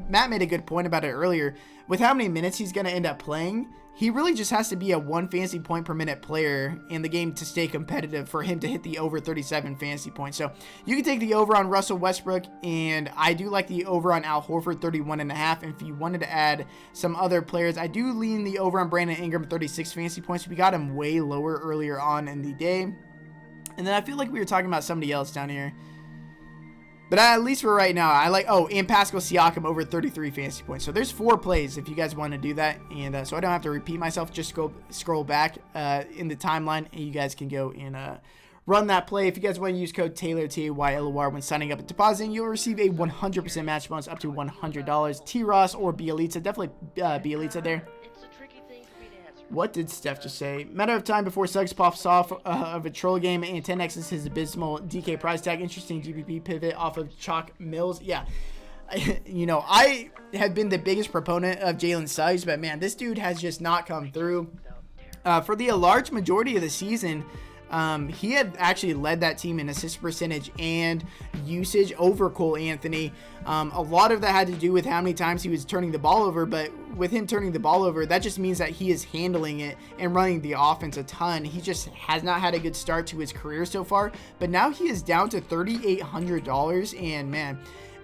Matt made a good point about it earlier. With how many minutes he's going to end up playing, he really just has to be a 1 fantasy point per minute player in the game to stay competitive for him to hit the over 37 fantasy points. So you can take the over on Russell Westbrook, and I do like the over on Al Horford, 31.5. And if you wanted to add some other players, I do lean the over on Brandon Ingram, 36 fantasy points. We got him way lower earlier on in the day. And then I feel like we were talking about somebody else down here. But at least for right now, and Pascal Siakam over 33 fantasy points. So there's 4 plays if you guys want to do that. And so I don't have to repeat myself. Just go scroll back in the timeline, and you guys can go and run that play. If you guys want to use code Taylor, TAYLOR, when signing up and depositing, you'll receive a 100% match bonus up to $100. T-Ross or Bielitsa. Definitely Bielitsa there. What did Steph just say? Matter of time before Suggs pops off of a troll game, and 10x is his abysmal DK price tag. Interesting GPP pivot off of Chalk Mills. Yeah. I have been the biggest proponent of Jalen Suggs, but man, this dude has just not come through. For the large majority of the season, he had actually led that team in assist percentage and usage over Cole Anthony. A lot of that had to do with how many times he was turning the ball over, but with him turning the ball over, that just means that he is handling it and running the offense a ton. He just has not had a good start to his career so far, but now he is down to $3,800, and man,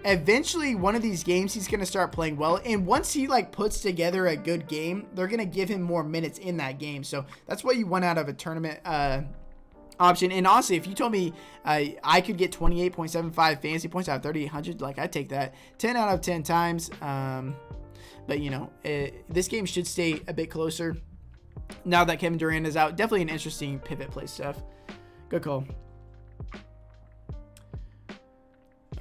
eventually one of these games he's going to start playing well, and once he puts together a good game, they're going to give him more minutes in that game. So that's what you want out of a tournament option. And honestly, if you told me I could get 28.75 fantasy points out of 3,800, like, I'd take that 10 out of 10 times. But, you know, this game should stay a bit closer now that Kevin Durant is out. Definitely an interesting pivot play, Steph. Good call.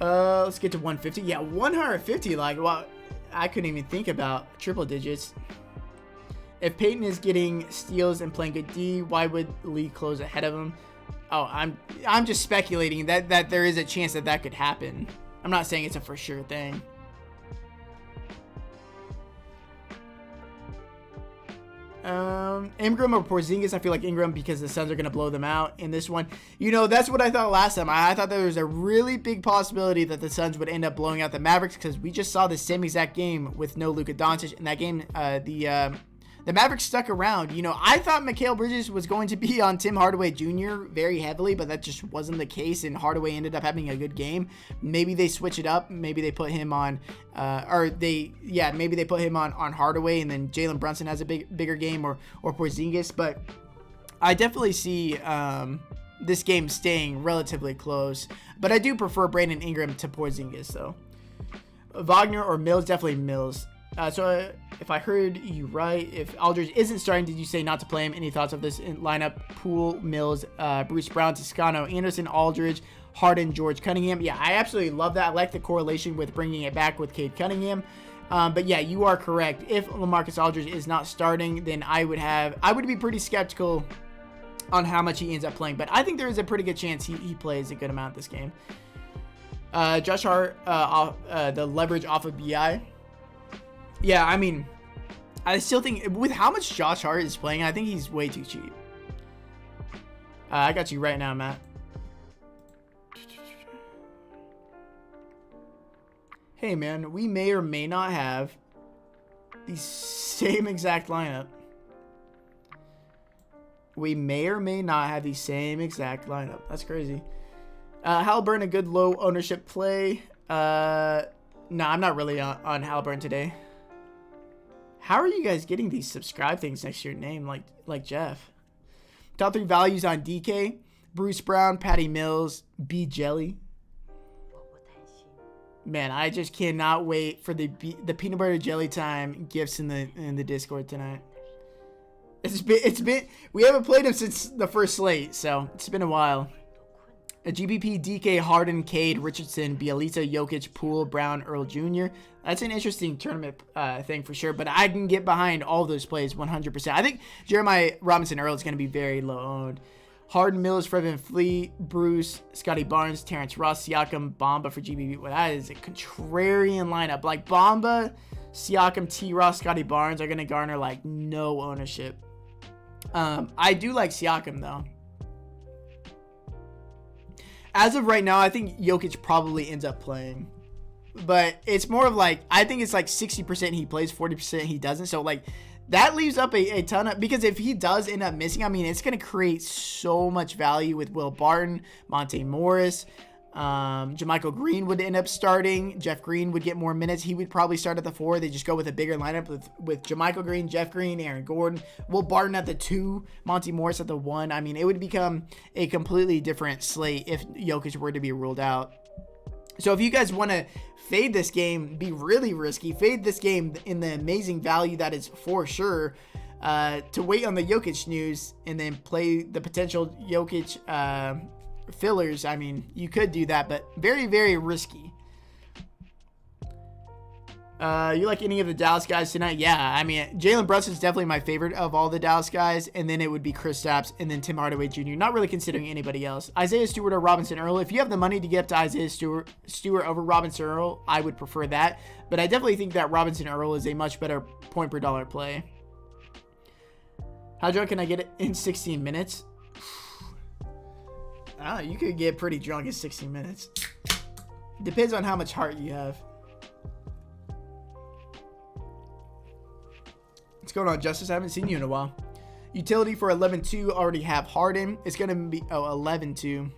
Let's get to 150. Yeah, 150. Like, well, I couldn't even think about triple digits. If Peyton is getting steals and playing good D, why would Lee close ahead of him? Oh, I'm just speculating that there is a chance that could happen. I'm not saying it's a for sure thing. Ingram or Porzingis? I feel like Ingram, because the Suns are going to blow them out in this one. You know, that's what I thought last time. I thought there was a really big possibility that the Suns would end up blowing out the Mavericks, because we just saw the same exact game with no Luka Doncic. In that game, the Mavericks stuck around. You know, I thought Mikal Bridges was going to be on Tim Hardaway Jr. very heavily, but that just wasn't the case, and Hardaway ended up having a good game. Maybe they switch it up. Maybe they put him on, maybe they put him on Hardaway, and then Jalen Brunson has a bigger game, or Porzingis. But I definitely see this game staying relatively close. But I do prefer Brandon Ingram to Porzingis, though. Wagner or Mills? Definitely Mills. So if I heard you right, if Aldridge isn't starting, did you say not to play him? Any thoughts of this lineup? Poole, Mills, Bruce Brown, Toscano, Anderson, Aldridge, Harden, George Cunningham. Yeah, I absolutely love that. I like the correlation with bringing it back with Cade Cunningham. But yeah, you are correct. If LaMarcus Aldridge is not starting, then I would be pretty skeptical on how much he ends up playing. But I think there is a pretty good chance he plays a good amount this game. Josh Hart, the leverage off of BI. Yeah, I mean, I still think with how much Josh Hart is playing, I think he's way too cheap. I got you right now, Matt. Hey, man, we may or may not have the same exact lineup. We may or may not have the same exact lineup. That's crazy. Halliburton, a good low ownership play. No, I'm not really on Halliburton today. How are you guys getting these subscribe things next to your name like Jeff? Top 3 values on DK. Bruce Brown, Patty Mills, B Jelly. Man, I just cannot wait for the peanut butter jelly time gifts in the Discord tonight. It's been we haven't played him since the first slate, so it's been a while. A GBP, DK, Harden, Cade, Richardson, Bielitsa, Jokic, Poole, Brown, Earl Jr. That's an interesting tournament thing for sure, but I can get behind all those plays 100%. I think Jeremiah Robinson Earl is going to be very low owned. Harden, Mills, Fred VanVleet, Bruce, Scotty Barnes, Terrence Ross, Siakam, Bamba for GBP. Well, that is a contrarian lineup. Like Bamba, Siakam, T. Ross, Scotty Barnes are going to garner like no ownership. I do like Siakam though. As of right now, I think Jokic probably ends up playing. But it's more of like, I think it's like 60% he plays, 40% he doesn't. So like that leaves up a ton of, because if he does end up missing, I mean, it's going to create so much value with Will Barton, Monte Morris, JaMychal Green would end up starting. Jeff Green would get more minutes. He would probably start at the 4. They just go with a bigger lineup with JaMychal Green, Jeff Green, Aaron Gordon, Will Barton at the 2, Monte Morris at the 1. I mean, it would become a completely different slate if Jokic were to be ruled out. So if you guys want to fade this game, be really risky, fade this game in the amazing value that is for sure, to wait on the Jokic news and then play the potential Jokic fillers. I mean, you could do that, but very, very risky. You like any of the Dallas guys tonight? Yeah, I mean, Jalen Brunson is definitely my favorite of all the Dallas guys, and then it would be Kristaps, and then Tim Hardaway Jr. Not really considering anybody else. Isaiah Stewart or Robinson Earl. If you have the money to get to Isaiah Stewart over Robinson Earl, I would prefer that. But I definitely think that Robinson Earl is a much better point per dollar play. How drunk can I get it in 16 minutes? You could get pretty drunk in 16 minutes. Depends on how much heart you have. What's going on, Justice? I haven't seen you in a while. Utility for 11-2. Already have Harden. It's going to be 11-2.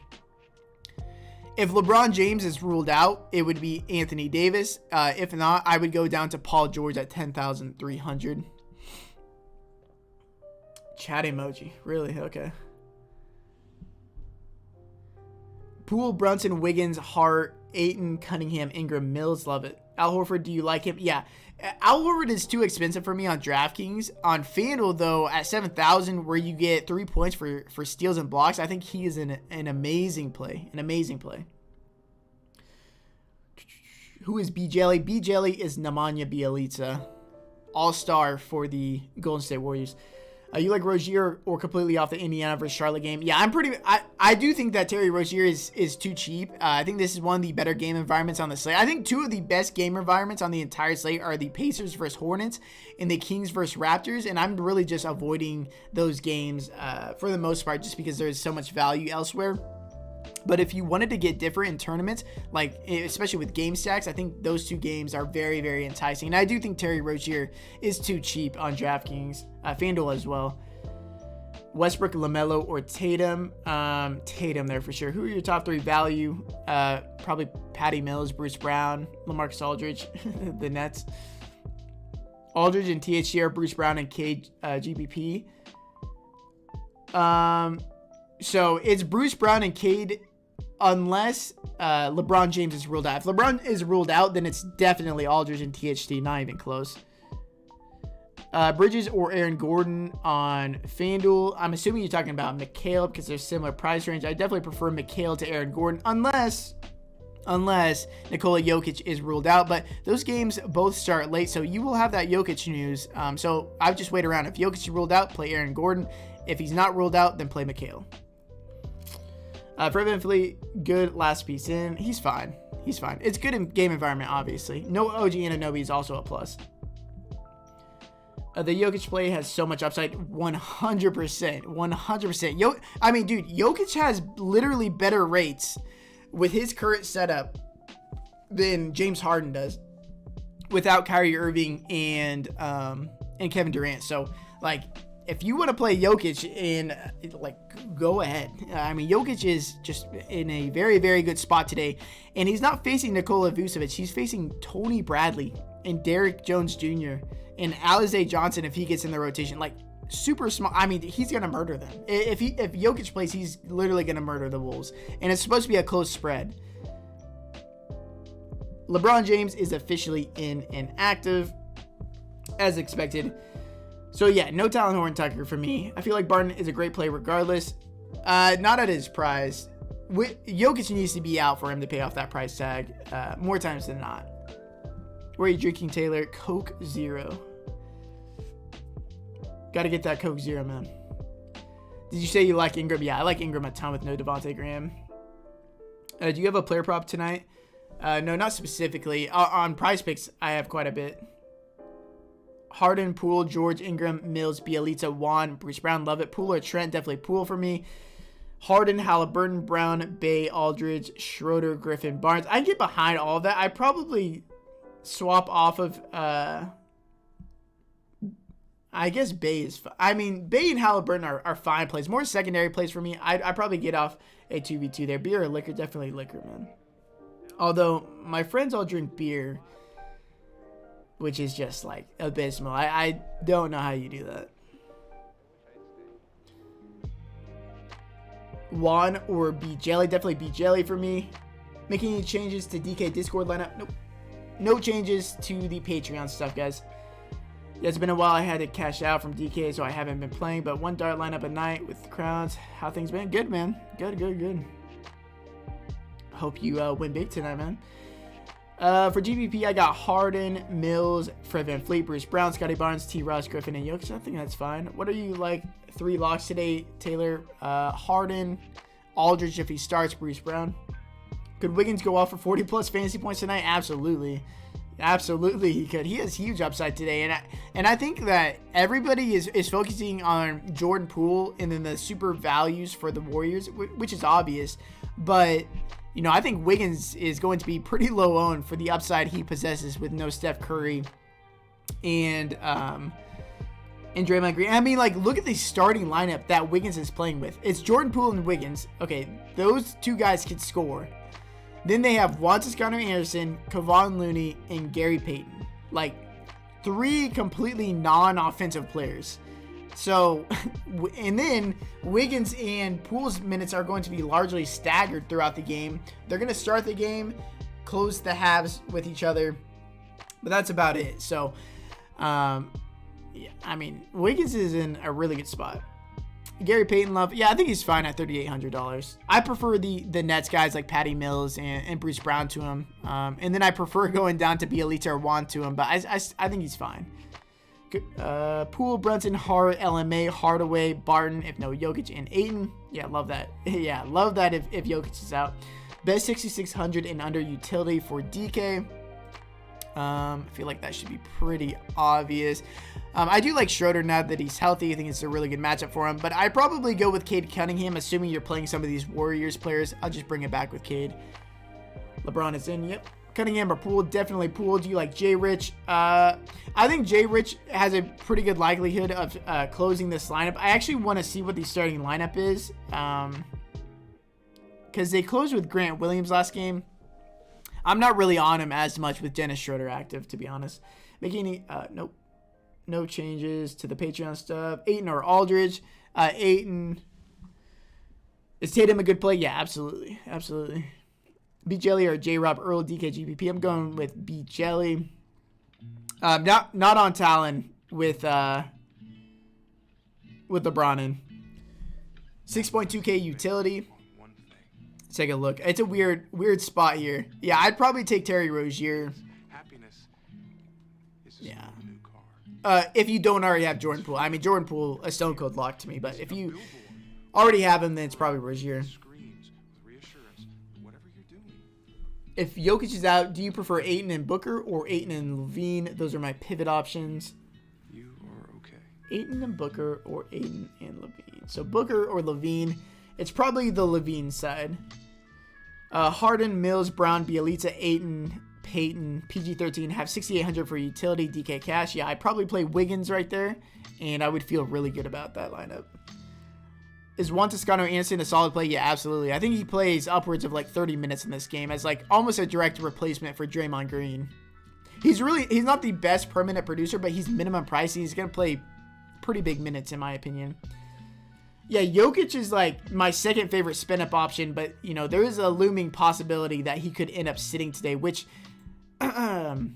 If LeBron James is ruled out, it would be Anthony Davis. If not, I would go down to Paul George at 10,300. Chat emoji. Really? Okay. Poole, Brunson, Wiggins, Hart, Ayton, Cunningham, Ingram, Mills. Love it. Al Horford, do you like him? Yeah. Al Horford is too expensive for me on DraftKings. On FanDuel, though, at 7,000, where you get 3 points for steals and blocks, I think he is an amazing play. An amazing play. Who is B. Jelly? B. Jelly is Nemanja Bjelica, all-star for the Golden State Warriors. You like Rozier or completely off the Indiana versus Charlotte game? Yeah, I do think that Terry Rozier is too cheap. I think this is one of the better game environments on the slate. I think two of the best game environments on the entire slate are the Pacers versus Hornets and the Kings versus Raptors, and I'm really just avoiding those games for the most part just because there's so much value elsewhere. But if you wanted to get different in tournaments, like especially with game stacks, I think those two games are very, very enticing. And I do think Terry Rozier is too cheap on DraftKings, FanDuel as well. Westbrook, LaMelo, or Tatum? Tatum there for sure. Who are your top 3 value? Probably Patty Mills, Bruce Brown, LaMarcus Aldridge, the Nets. Aldridge and THCR, Bruce Brown and GBP. So it's Bruce Brown and Cade unless LeBron James is ruled out. If LeBron is ruled out, then it's definitely Aldridge and THT, not even close. Bridges or Aaron Gordon on FanDuel. I'm assuming you're talking about Mikhail because there's similar price range. I definitely prefer Mikhail to Aaron Gordon unless Nikola Jokic is ruled out. But those games both start late, so you will have that Jokic news. So I would just wait around. If Jokic is ruled out, play Aaron Gordon. If he's not ruled out, then play Mikhail. Fred VanVleet, good last piece in. He's fine. It's good in game environment, obviously. No OG Anunoby is also a plus. The Jokic play has so much upside. 100%. 100%. I mean, dude, Jokic has literally better rates with his current setup than James Harden does without Kyrie Irving and Kevin Durant. So, like, if you want to play Jokic go ahead. I mean, Jokic is just in a very, very good spot today. And he's not facing Nikola Vucevic. He's facing Tony Bradley and Derrick Jones Jr. and Alize Johnson if he gets in the rotation. Like, super small. I mean, he's going to murder them. If Jokic plays, he's literally going to murder the Wolves. And it's supposed to be a close spread. LeBron James is officially inactive, as expected. So yeah, no Talon Horton Tucker for me. I feel like Barton is a great play regardless. Not at his price. Jokic needs to be out for him to pay off that price tag more times than not. Where are you drinking, Taylor? Coke Zero. Got to get that Coke Zero, man. Did you say you like Ingram? Yeah, I like Ingram a ton with no Devontae Graham. Do you have a player prop tonight? No, not specifically. On Prize Picks, I have quite a bit. Harden, Poole, George, Ingram, Mills, Bjelica, Juan, Bruce Brown, love it. Poole or Trent, definitely Poole for me. Harden, Halliburton, Brown, Bay, Aldridge, Schroeder, Griffin, Barnes. I get behind all of that. I probably swap off of, I guess Bay is fine. I mean, Bay and Halliburton are fine plays. More secondary plays for me. I probably get off a 2v2 there. Beer or liquor? Definitely liquor, man. Although, my friends all drink beer, which is just, like, abysmal. I don't know how you do that. Juan or B Jelly? Definitely B Jelly for me. Making any changes to DK Discord lineup? Nope. No changes to the Patreon stuff, guys. Yeah, it's been a while. I had to cash out from DK, so I haven't been playing. But one dart lineup a night with crowds. How things been? Good, man. Good. Hope you win big tonight, man. For GBP, I got Harden, Mills, Fred VanVleet, Bruce Brown, Scotty Barnes, T. Ross, Griffin, and Jokic. I think that's fine. What are you like? 3 locks today, Taylor? Harden, Aldridge if he starts, Bruce Brown. Could Wiggins go off for 40-plus fantasy points tonight? Absolutely he could. He has huge upside today, and I think that everybody is focusing on Jordan Poole and then the super values for the Warriors, which is obvious, but you know, I think Wiggins is going to be pretty low owned for the upside he possesses with no Steph Curry and Draymond Green. I mean, like, look at the starting lineup that Wiggins is playing with. It's Jordan Poole and Wiggins. Okay, those two guys can score. Then they have Juan Toscano Anderson, Kevon Looney, and Gary Payton. Like, 3 completely non-offensive players. So, and then Wiggins and Poole's minutes are going to be largely staggered throughout the game. They're going to start the game, close the halves with each other, but that's about it. So, yeah, I mean, Wiggins is in a really good spot. Gary Payton Love, yeah, I think he's fine at $3,800. I prefer the Nets guys like Patty Mills and Bruce Brown to him. And then I prefer going down to Bielitsa or Juan to him, but I think he's fine. Poole, Brunson, Hart, LMA, Hardaway, Barton, if no Jokic, and Ayton. Yeah, love that. Yeah, love that if Jokic is out. Best 6,600 and under utility for DK. I feel like that should be pretty obvious. I do like Schroeder now that he's healthy. I think it's a really good matchup for him. But I probably go with Cade Cunningham, assuming you're playing some of these Warriors players. I'll just bring it back with Cade. LeBron is in. Yep. Cunningham or Poole, definitely Poole. Do you like Jay Rich? I think Jay Rich has a pretty good likelihood of closing this lineup. I actually want to see what the starting lineup is, because they closed with Grant Williams last game. I'm not really on him as much with Dennis Schroeder active, to be honest. Making nope, no changes to the Patreon stuff. Ayton or Aldridge? Ayton. Is Tatum a good play? Yeah, absolutely, absolutely. B Jelly or J Rob Earl DKGPP. I'm going with B Jelly. Not on Talon with LeBron in. 6.2K utility. Let's take a look. It's a weird spot here. Yeah, I'd probably take Terry Rozier. Yeah. If you don't already have Jordan Poole. I mean, Jordan Poole, a stone cold lock to me. But if you already have him, then it's probably Rozier. If Jokic is out, do you prefer Ayton and Booker or Ayton and Levine? Those are my pivot options. You are okay. Ayton and Booker or Ayton and Levine. So Booker or Levine. It's probably the Levine side. Harden, Mills, Brown, Bielitsa, Ayton, Payton, PG-13 have 6,800 for utility, DK Cash. Yeah, I'd probably play Wiggins right there, and I would feel really good about that lineup. Is Juan Toscano Anderson a solid play? Yeah, absolutely. I think he plays upwards of like 30 minutes in this game as like almost a direct replacement for Draymond Green. He's not the best per minute producer, but he's minimum price. He's going to play pretty big minutes in my opinion. Yeah, Jokic is like my second favorite spin up option, but you know, there is a looming possibility that he could end up sitting today, which kind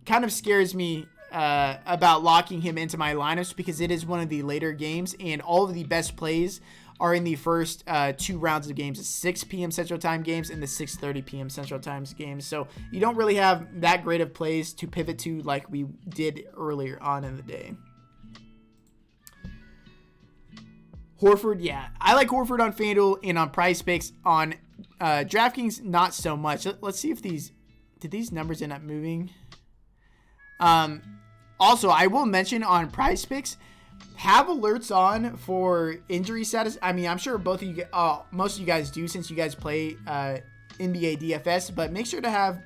of scares me about locking him into my lineups because it is one of the later games and all of the best plays are in the first 2 rounds of games, the 6 p.m. Central Time games and the 6:30 p.m. Central Time games. So you don't really have that great of plays to pivot to like we did earlier on in the day. Horford, yeah. I like Horford on FanDuel and on Prize Picks. On DraftKings, not so much. Let's see if did these numbers end up moving? Also, I will mention on Prize Picks, have alerts on for injury status. I mean, I'm sure both of you, most of you guys do since you guys play NBA DFS, but make sure to have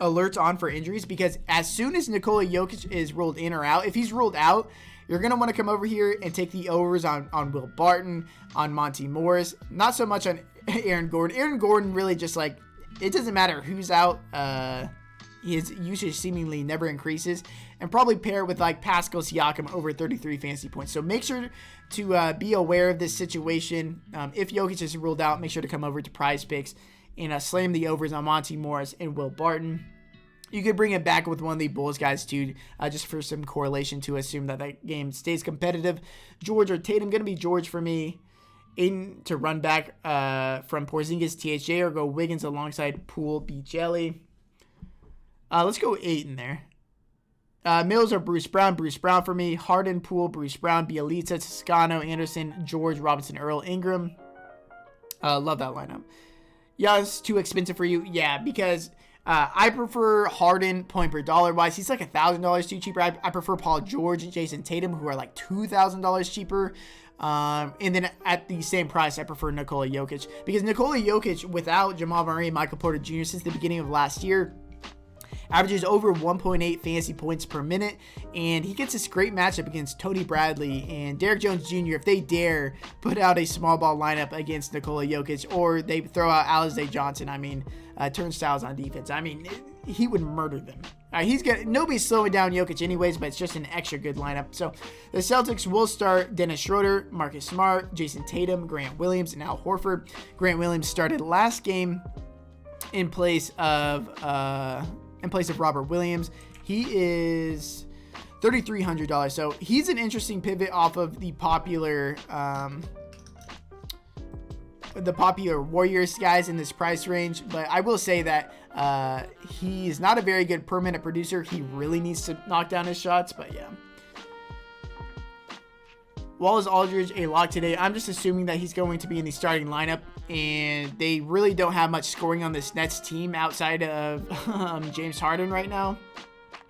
alerts on for injuries because as soon as Nikola Jokic is ruled in or out, if he's ruled out, you're going to want to come over here and take the overs on Will Barton, on Monty Morris, not so much on Aaron Gordon. Aaron Gordon really just like, it doesn't matter who's out. His usage seemingly never increases, and probably pair it with like Pascal Siakam over 33 fantasy points. So make sure to be aware of this situation. If Jokic is ruled out, make sure to come over to Prize Picks and slam the overs on Monty Morris and Will Barton. You could bring it back with one of the Bulls guys too, just for some correlation to assume that game stays competitive. George or Tatum, going to be George for me. Aiden to run back from Porzingis, THJ, or go Wiggins alongside Poole, B. Jelly. Let's go Ayton there. Mills or Bruce Brown for me. Harden, Poole, Bruce Brown, Bielitsa, Toscano, Anderson, George, Robinson, Earl, Ingram. Love that lineup. Yeah, it's too expensive for you. Yeah, because I prefer Harden point per dollar wise. He's like $1,000 too cheaper. I prefer Paul George and Jason Tatum, who are like $2,000 cheaper. And then at the same price, I prefer Nikola Jokic because Nikola Jokic without Jamal Murray and Michael Porter Jr. since the beginning of last year averages over 1.8 fantasy points per minute, and he gets this great matchup against Tony Bradley and Derrick Jones Jr. if they dare put out a small ball lineup against Nikola Jokic, or they throw out Alize Johnson. I mean, turnstiles on defense. I mean, he would murder them. Nobody's slowing down Jokic anyways, but it's just an extra good lineup. So the Celtics will start Dennis Schroeder, Marcus Smart, Jason Tatum, Grant Williams, and Al Horford. Grant Williams started last game in place of Robert Williams. He is $3,300. So he's an interesting pivot off of the popular Warriors guys in this price range, but I will say that he's not a very good per minute producer. He really needs to knock down his shots, but yeah. Wallace Aldridge a lock today. I'm just assuming that he's going to be in the starting lineup, and they really don't have much scoring on this Nets team outside of James Harden right now,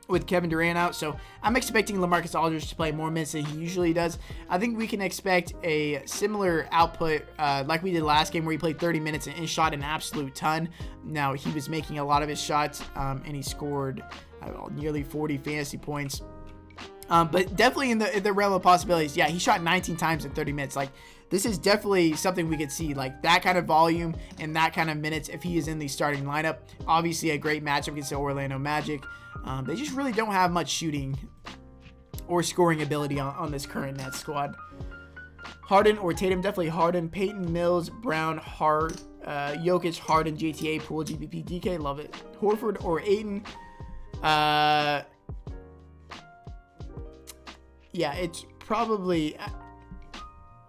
with Kevin Durant out. So I'm expecting LaMarcus Aldridge to play more minutes than he usually does. I think we can expect a similar output like we did last game, where he played 30 minutes and shot an absolute ton. Now, he was making a lot of his shots, and he scored nearly 40 fantasy points. But definitely in the realm of possibilities. Yeah, he shot 19 times in 30 minutes. Like, this is definitely something we could see, like that kind of volume and that kind of minutes if he is in the starting lineup. Obviously a great matchup against the Orlando Magic. They just really don't have much shooting or scoring ability on this current Nets squad. Harden or Tatum? Definitely Harden. Peyton, Mills, Brown, Jokic, Harden, JTA, Poole, GPP, DK. Love it. Horford or Ayton? Yeah, it's probably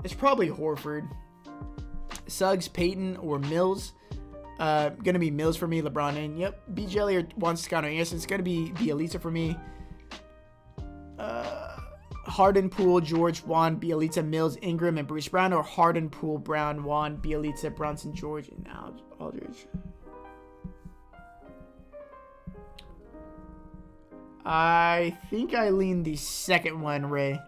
Horford. Suggs, Peyton, or Mills? Gonna be Mills for me. LeBron in. Yep. B. Jelly or Juan Toscano Anderson. It's gonna be Bielitsa for me. Harden, Poole, George, Juan, Bielitsa, Mills, Ingram, and Bruce Brown, or Harden, Poole, Brown, Juan, Bielitsa, Brunson, George, and Aldridge. I think I lean the second one, Ray.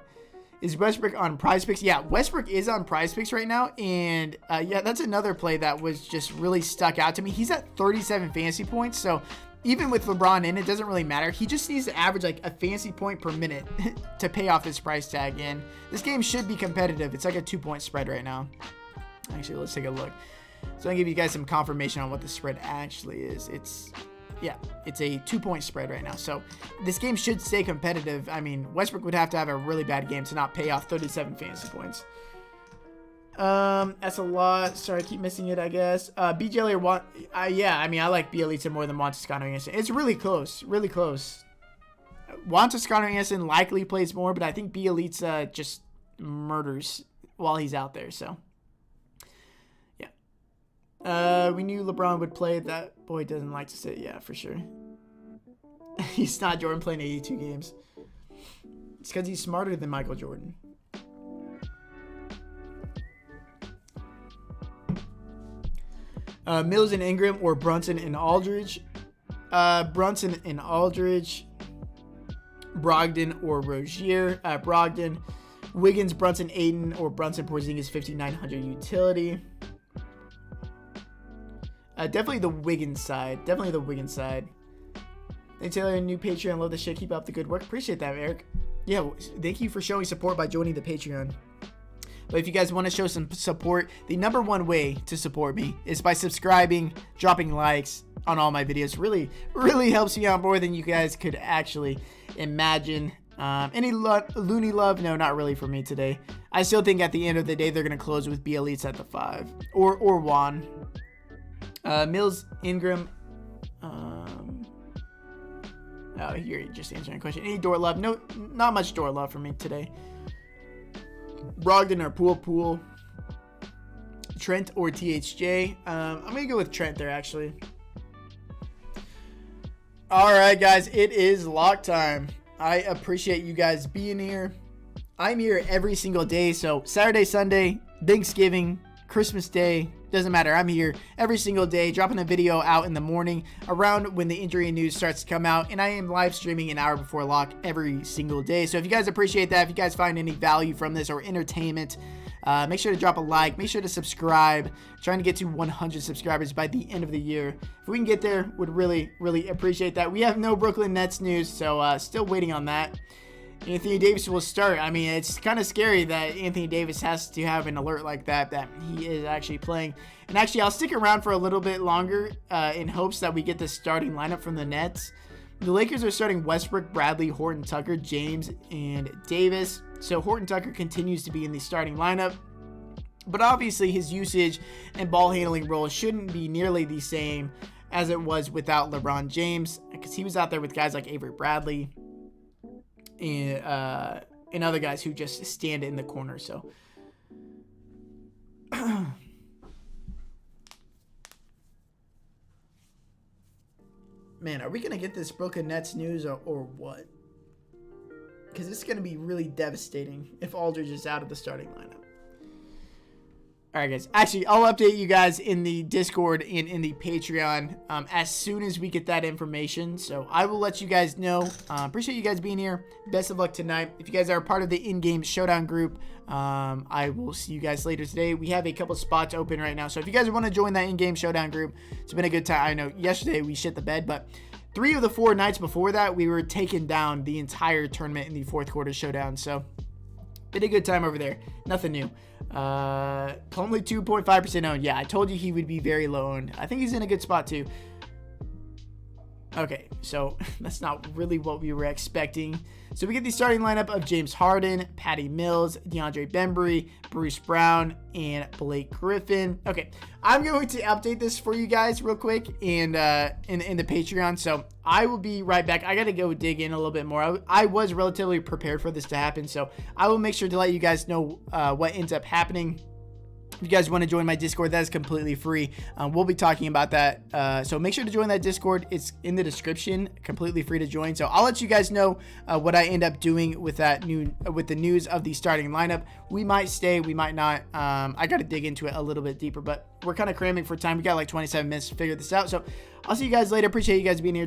Is Westbrook on Prize Picks? Yeah, Westbrook is on Prize Picks right now, and yeah, that's another play that was just really stuck out to me. He's at 37 fantasy points, so even with LeBron in, it doesn't really matter. He just needs to average like a fantasy point per minute to pay off this price tag, and this game should be competitive. It's like a 2-point spread right now. Actually, let's take a look. So I'll give you guys some confirmation on what the spread actually is. It's a 2-point spread right now. So this game should stay competitive. I mean, Westbrook would have to have a really bad game to not pay off 37 fantasy points. That's a lot. Sorry, I keep missing it, I guess. BJ or Juan. Yeah, I mean, I like Bielitsa more than Juan Toscano Anderson. It's really close. Really close. Juan Toscano Anderson likely plays more, but I think Bielitsa just murders while he's out there. So, yeah. We knew LeBron would play. That boy doesn't like to sit. Yeah, for sure. He's not Jordan playing 82 games. It's because he's smarter than Michael Jordan. Mills and Ingram or Brunson and Aldridge. Brunson and Aldridge. Brogdon or Rozier. Brogdon. Wiggins, Brunson, Ayton, or Brunson, Porzingis, 5,900 utility. Definitely the Wiggins side. Definitely the Wiggins side. Thanks, Taylor, new Patreon. Love the shit. Keep up the good work. Appreciate that, Eric. Yeah, thank you for showing support by joining the Patreon. But if you guys want to show some support, the number one way to support me is by subscribing, dropping likes on all my videos. Really, really helps me out more than you guys could actually imagine. Any loony love? No, not really for me today. I still think at the end of the day, they're going to close with Bielitsa at the 5. Or Juan. Mills, Ingram. Oh, you're just answering a question. Any Dort love? No, not much Dort love for me today. Brogdon or Poole. Trent or THJ. I'm going to go with Trent there, actually. All right, guys. It is lock time. I appreciate you guys being here. I'm here every single day. So Saturday, Sunday, Thanksgiving, Christmas Day, doesn't matter. I'm here every single day, dropping a video out in the morning around when the injury news starts to come out, and I am live streaming an hour before lock every single day. So if you guys appreciate that, if you guys find any value from this or entertainment, make sure to drop a like, make sure to subscribe. Trying to get to 100 subscribers by the end of the year. If we can get there, would really, really appreciate that. We have no Brooklyn Nets news, so still waiting on that. Anthony Davis will start. I mean, it's kind of scary that Anthony Davis has to have an alert like that he is actually playing. And actually, I'll stick around for a little bit longer in hopes that we get the starting lineup from the Nets. The Lakers are starting Westbrook, Bradley, Horton, Tucker, James, and Davis. So Horton Tucker continues to be in the starting lineup. But obviously his usage and ball handling role shouldn't be nearly the same as it was without LeBron James, because he was out there with guys like Avery Bradley and other guys who just stand in the corner. So man, are we going to get this Brooklyn Nets news or what? Because it's going to be really devastating if Aldridge is out of the starting lineup. All right, guys. Actually, I'll update you guys in the Discord and in the Patreon as soon as we get that information. So I will let you guys know. Appreciate you guys being here. Best of luck tonight. If you guys are a part of the in-game showdown group, I will see you guys later today. We have a couple spots open right now. So if you guys want to join that in-game showdown group, it's been a good time. I know yesterday we shit the bed, but 3 of the 4 nights before that, we were taking down the entire tournament in the fourth quarter showdown. So been a good time over there. Nothing new. Only 2.5% owned. Yeah, I told you he would be very low owned. I think he's in a good spot too. Okay, so that's not really what we were expecting. So we get the starting lineup of James Harden, Patty Mills, DeAndre Bembry, Bruce Brown, and Blake Griffin. Okay, I'm going to update this for you guys real quick and in the Patreon. So I will be right back. I got to go dig in a little bit more. I was relatively prepared for this to happen, so I will make sure to let you guys know what ends up happening. If you guys want to join my Discord, that is completely free. We'll be talking about that. So make sure to join that Discord. It's in the description, completely free to join. So I'll let you guys know what I end up doing with with the news of the starting lineup. We might stay, we might not. I got to dig into it a little bit deeper, but we're kind of cramming for time. We got like 27 minutes to figure this out. So I'll see you guys later. Appreciate you guys being here.